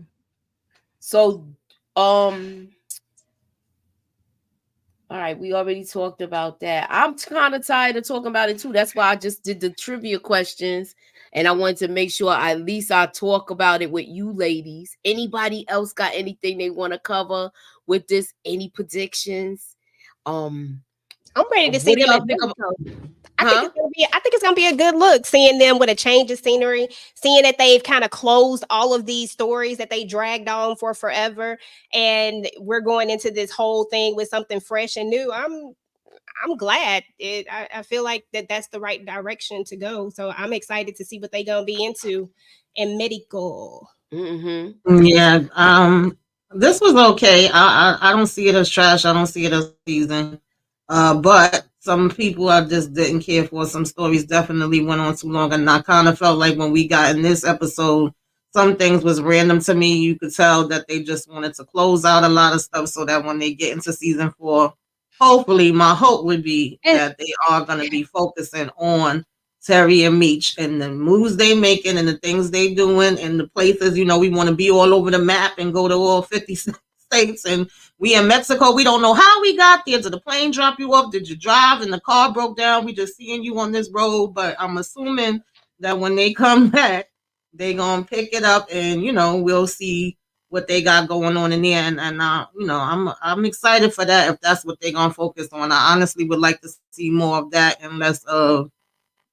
So, all right, we already talked about that. I'm kind of tired of talking about it too. That's why I just did the trivia questions, and I wanted to make sure at least I talk about it with you ladies. Anybody else got anything they want to cover with this? Any predictions? I'm ready to see them. I Huh? think it's gonna be a good look, seeing them with a change of scenery, seeing that they've kind of closed all of these stories that they dragged on for forever, and we're going into this whole thing with something fresh and new. I'm glad. I feel like that's the right direction to go. So I'm excited to see what they're gonna be into in medical. Yeah. This was okay. I don't see it as trash. I don't see it as season. But some people I just didn't care for. Some stories definitely went on too long, and I kind of felt like when we got in this episode, some things was random to me. You could tell that they just wanted to close out a lot of stuff so that when they get into season 4, hopefully, my hope would be that they are going to be focusing on Terry and Meech and the moves they making and the things they doing and the places. We want to be all over the map and go to all 50 states, and we in Mexico. We don't know how we got there. Did the plane drop you off? Did you drive and the car broke down? We just seeing you on this road, but I'm assuming that when they come back, they gonna pick it up, and we'll see what they got going on in there. And I'm excited for that if that's what they're gonna focus on. I honestly would like to see more of that and less of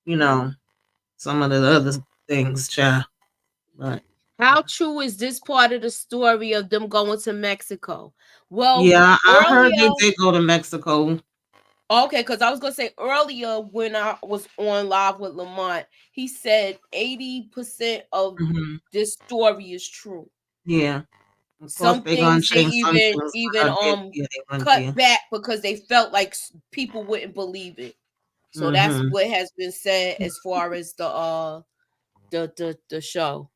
some of the other things, child. But how true is this part of the story of them going to Mexico? Well, yeah, I heard they did go to Mexico. Okay, because I was going to say earlier when I was on live with Lamont, he said 80% of this story is true. Yeah. Of course, Some they're gonna things they change some even things. even cut back because they felt like people wouldn't believe it. So that's Mm-hmm. what has been said as far as the show.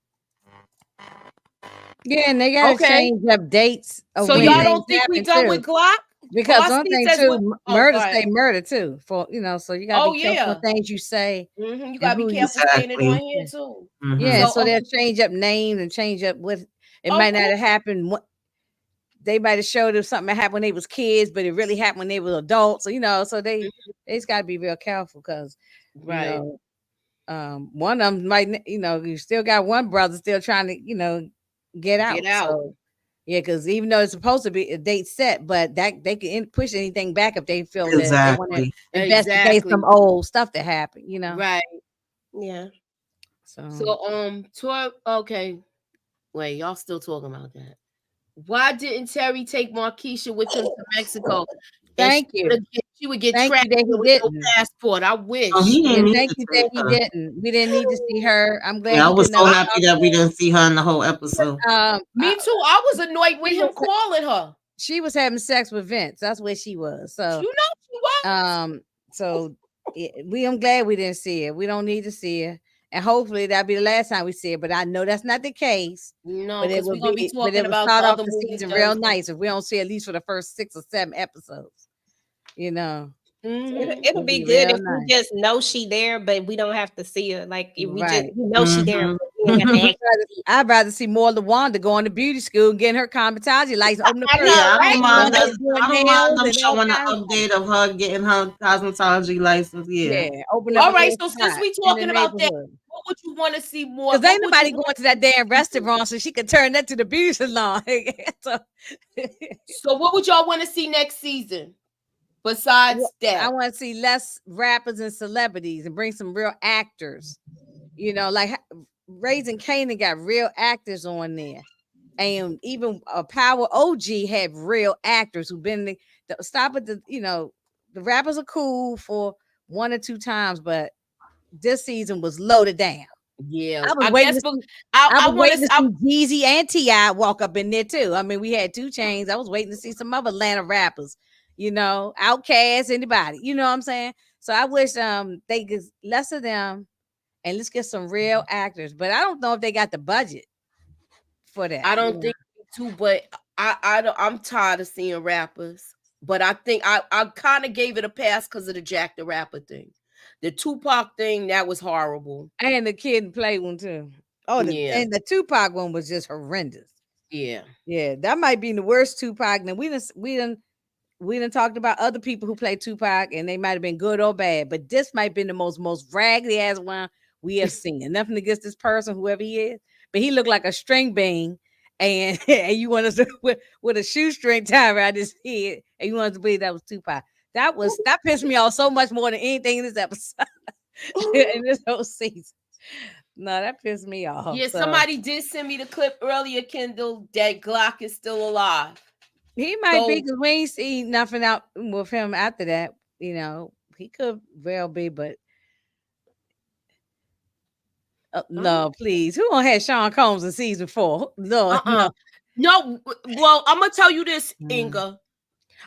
Yeah, and they gotta Okay. change up dates of So when y'all things don't think we happen done too. with Glock? Because one Boston thing says too, what- oh, murder go ahead. say murder too. For so you gotta Oh, be careful yeah. of things you say You and gotta be who you careful saying it on Exactly. here too. Yeah, So, so they'll change up names and change up what it Of might not course. have happened. What they might have showed if something happened when they was kids, but it really happened when they were adults. So so they just gotta be real careful because Right. one of them might you still got one brother still trying to get out. Get out. So yeah, because even though it's supposed to be a date set, but that they can push anything back if they feel that they want to Exactly. investigate Exactly. some old stuff that happened. Right. Yeah. So Okay. Wait, y'all still talking about that? Why didn't Terry take Markeisha with him to Mexico? Thank you. She would get Thank you trapped that he with no didn't. passport. I wish. Oh, he didn't need Thank to you that take he her. didn't. We didn't need to see her. I'm glad Yeah, I he was couldn't so have happy that we didn't see her in the whole episode. Me too. I was annoyed with him calling her. She was having sex with Vince. That's where she was. So You know she was. so I'm glad we didn't see her. We don't need to see her. And hopefully that'll be the last time we see her. But I know that's not the case. No, But it because will we're gonna be be. But talking it will about start the off other the movies. season real nice if we don't see at least for the first 6 or 7 episodes. It'll be be good real if nice. we just know she there, but we don't have to see her. Like if we Right. just know she there, Mhm. but we ain't got to act. I'd rather see more LaWanda going to beauty school and getting her cosmetology license. Open the I first. know, Yeah, I right? don't mind Doing us. doing I don't nails mind them and all showing an kinds of update of her getting her cosmetology license. Yeah. Yeah, open up All a right. little So since spot we in the talking about that, neighborhood. what would you want to see more? Because ain't What would you nobody going to that damn restaurant, so she could turn that to the beauty salon. So what would y'all want to see next season? Besides I that, want to see less rappers and celebrities and bring some real actors. Like Raising Kanan got real actors on there. And even Power OG had real actors who've been stop at the rappers are cool for 1 or 2 times, but this season was loaded down. yeah, I was waiting guess to see. I I was want waiting to. to see Jeezy and T.I. walk up in there too. I mean, we had 2 Chainz. I was waiting to see some other Atlanta rappers, Outkast, anybody. You know what I'm saying? So I wish they get less of them and let's get some real actors. But I don't know if they got the budget for that. I don't think too, but I'm tired of seeing rappers. But I think I kind of gave it a pass because of the Jack the Rapper thing. The Tupac thing, that was horrible. And the Kid and Play one too. Oh, Yeah. and the Tupac one was just horrendous. Yeah. Yeah, that might be the worst Tupac. Now we done talked about other people who play Tupac and they might have been good or bad, but this might be the most raggedy ass one we have seen. Nothing against this person, whoever he is, but he looked like a string bean, and you want us to with a shoestring tied around his head, and you want us to believe that was Tupac. That pissed me off so much more than anything in this episode in this whole season. No, that pissed me off. Yeah, So somebody did send me the clip earlier, Kendall, that Glock is still alive. he might be because we ain't seen nothing out with him after that. He could well be, but no, please. Who gonna have Sean Combs in season 4? Lord, no. Well, I'm gonna tell you this, Inga.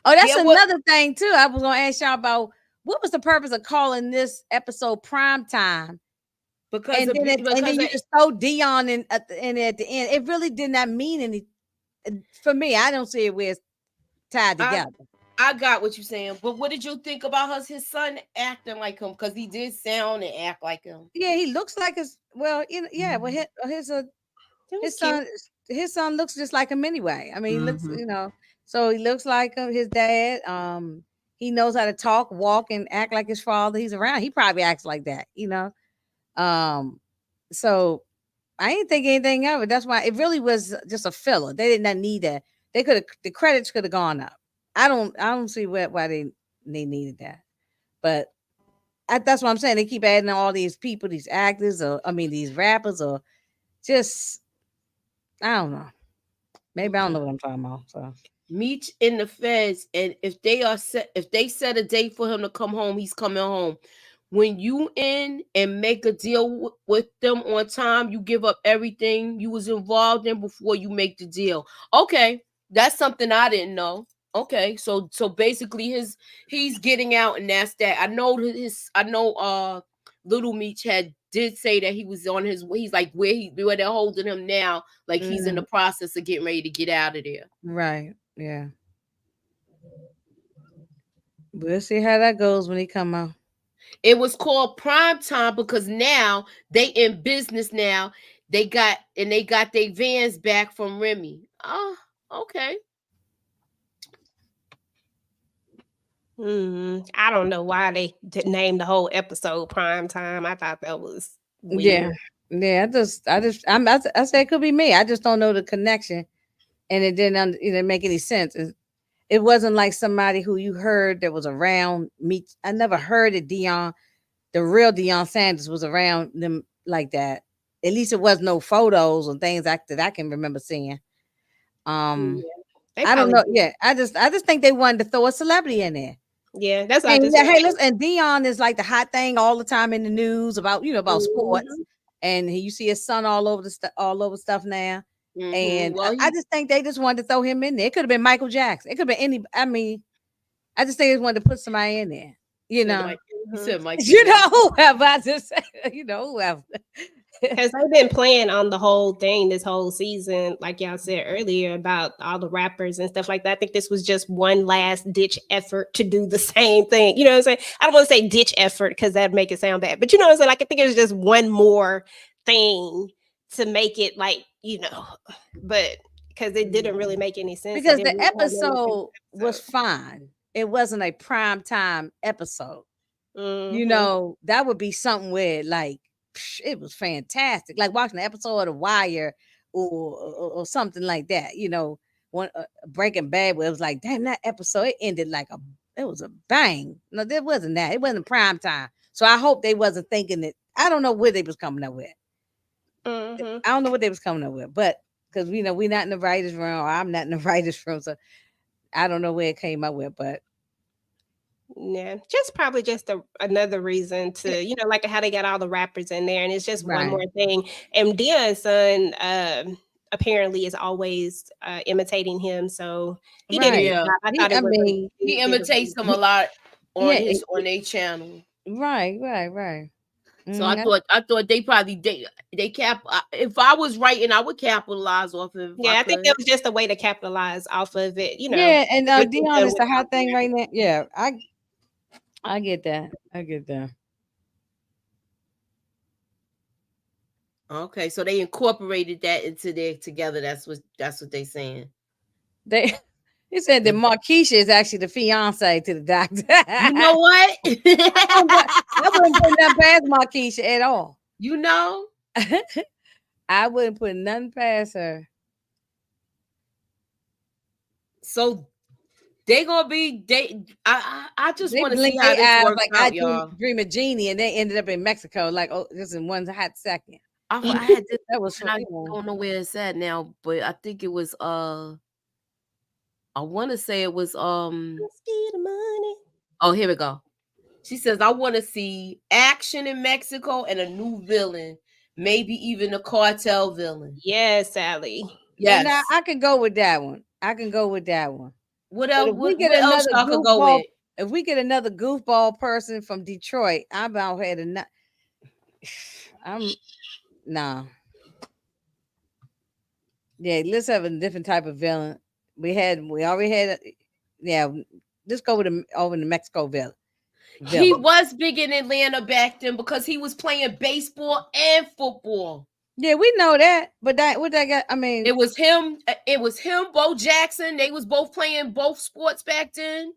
Oh, that's another thing too. I was gonna ask y'all about what was the purpose of calling this episode prime time? Because then you just throw Dion in at the end. It really did not mean anything for me. I don't see it where it's tied together. I got what you're saying, but what did you think about his son acting like him? Because he did sound and act like him. Yeah, he looks like his. Well, yeah. Well, his son looks just like him anyway. I mean, he looks, so he looks like his dad. He knows how to talk, walk, and act like his father. He's around. He probably acts like that, So I didn't think anything of it. That's why it really was just a filler. They did not need that. The credits could have gone up. I don't see why they needed that. But that's what I'm saying. They keep adding all these people, these actors, these rappers, or just I don't know. Maybe I don't know what I'm talking about. So Meech in the feds, and if they set a date for him to come home, he's coming home. when you in and make a deal with them on time, you give up everything you was involved in before you make the deal. Okay, that's something I didn't know. Okay, so basically he's getting out, and that's that. I know Little Meech did say that he was on his way. He's like where they're holding him now, like he's in the process of getting ready to get out of there. Right. Yeah. We'll see how that goes when he come out. It was called prime time because now they in business now. They got their vans back from Remy. Oh, okay. I don't know why they named the whole episode prime time. I thought that was weird. Yeah. I say it could be me. I just don't know the connection, and it didn't make any sense. It wasn't like somebody who you heard that was around me. I never heard that the real Deion Sanders was around them like that. At least it was no photos and things that I can remember seeing. I don't know. Yeah, I just think they wanted to throw a celebrity in there. Yeah, that's hey, listen, and Deion is like the hot thing all the time in the news about sports, and you see his son all over stuff now. And I just think they just wanted to throw him in there. It could have been Michael Jackson. It could have been any. I mean, I just think they wanted to put somebody in there. You know, whoever. I just whoever. Because they've been playing on the whole thing this whole season, like y'all said earlier, about all the rappers and stuff like that. I think this was just one last ditch effort to do the same thing. You know what I'm saying? I don't want to say ditch effort because that'd make it sound bad, but you know what I'm saying? Like, I think it was just one more thing to make it but because it didn't really make any sense. Because the episode was fine. It wasn't a prime time episode. That would be something where it was fantastic, like watching an episode of The Wire or something like that. One Breaking Bad, where it was like, damn, that episode it ended it was a bang. No, there wasn't that. It wasn't prime time. So I hope they wasn't thinking that. I don't know where they was coming up with. I don't know what they was coming up with, but because we're not in the writers' room, or I'm not in the writers' room, so I don't know where it came up with, but. Yeah, probably just another reason to, like how they got all the rappers in there, and it's just one more thing. And Deion's son apparently is always imitating him, so he did it. I thought he imitates them a lot on their channel. Right. So I thought they probably they cap. If I was writing, I would capitalize off of it. Yeah, I think that was just a way to capitalize off of it. Yeah, and Deion is the hot thing right now. Yeah, I get that. Okay, so they incorporated that into their together. That's what they saying. He said that Markeisha is actually the fiance to the doctor. You know what? I wouldn't put nothing past Markeisha at all. I wouldn't put nothing past her. So they gonna be I just want to see how this works out, y'all. Dream of Genie, and they ended up in Mexico. Just in one hot second. I had this. That was. I don't know where it's at now, but I think it was. I want to say it was. Let's get the money. Oh, here we go. She says, "I want to see action in Mexico and a new villain, maybe even a cartel villain." Yes, Sally. Yes, now I can go with that one. What else? Else I could go with? If we get another goofball person from Detroit, I'm out here to no. Yeah, let's have a different type of villain. We already had. Yeah, let's go with over the Mexico villain. He was big in Atlanta back then because he was playing baseball and football. Yeah, we know that, but what that got? I mean, it was him. Bo Jackson. They was both playing both sports back then.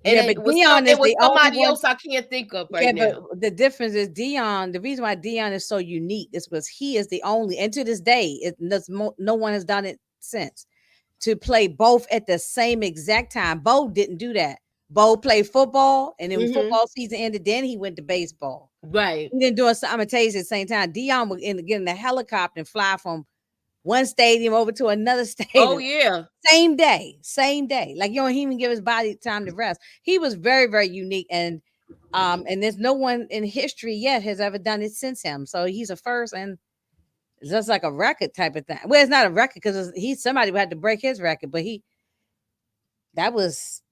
And but Deion is the somebody else I can't think of right now. But the difference is Deion. The reason why Deion is so unique is because he is the only, and to this day, no one has done it since, to play both at the same exact time. Bo didn't do that. Bo played football, and then when football season ended, then he went to baseball. Right. He didn't do it. I'm gonna tell you at the same time. Deion would get in the helicopter and fly from one stadium over to another stadium. Oh yeah. Same day. Like, he didn't even give his body time to rest. He was very, very unique. And And there's no one in history yet has ever done it since him. So he's a first, and it's just like a record type of thing. Well, it's not a record because he's somebody who had to break his record, but this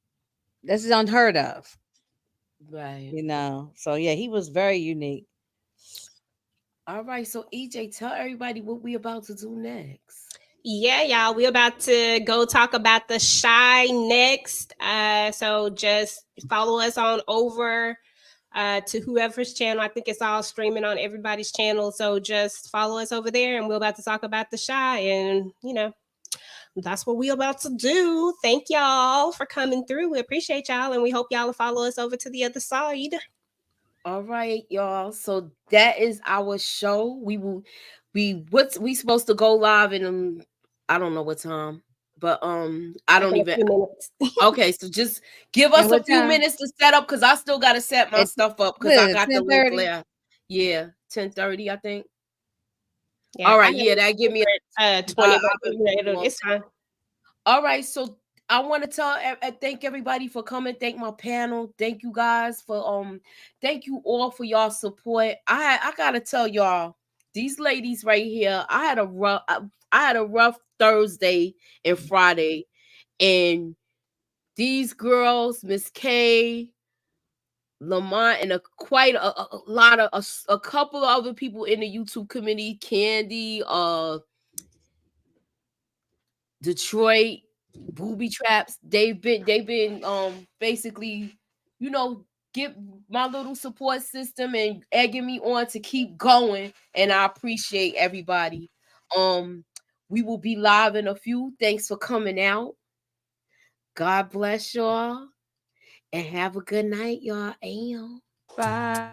is unheard of, Right. So yeah, he was very unique. All right. So EJ, tell everybody what we about to do next. Yeah, y'all, we're about to go talk about the Shy next. So just follow us on over to whoever's channel. I think it's all streaming on everybody's channel. So just follow us over there, and we're about to talk about the Shy, and that's what we're about to do. Thank y'all for coming through. We appreciate y'all, and we hope y'all will follow us over to the other side. All right, y'all. So that is our show. We supposed to go live in I don't know what time, but I don't even. Okay, so just give us a few minutes to set up because I still gotta set my stuff up because I got the link there. Yeah, 10:30, I think. Yeah, all right, that give me 20. It's fine. All right, so I want to thank everybody for coming. Thank my panel. Thank you guys for thank you all for y'all support. I gotta tell y'all, these ladies right here, I had a rough Thursday and Friday, and these girls, Miss K, Lamont, and quite a lot of a couple of other people in the YouTube community, Candy, Detroit, Booby Traps. They've been basically, give my little support system and egging me on to keep going, and I appreciate everybody. We will be live in a few. Thanks for coming out. God bless y'all, and have a good night, y'all. Bye.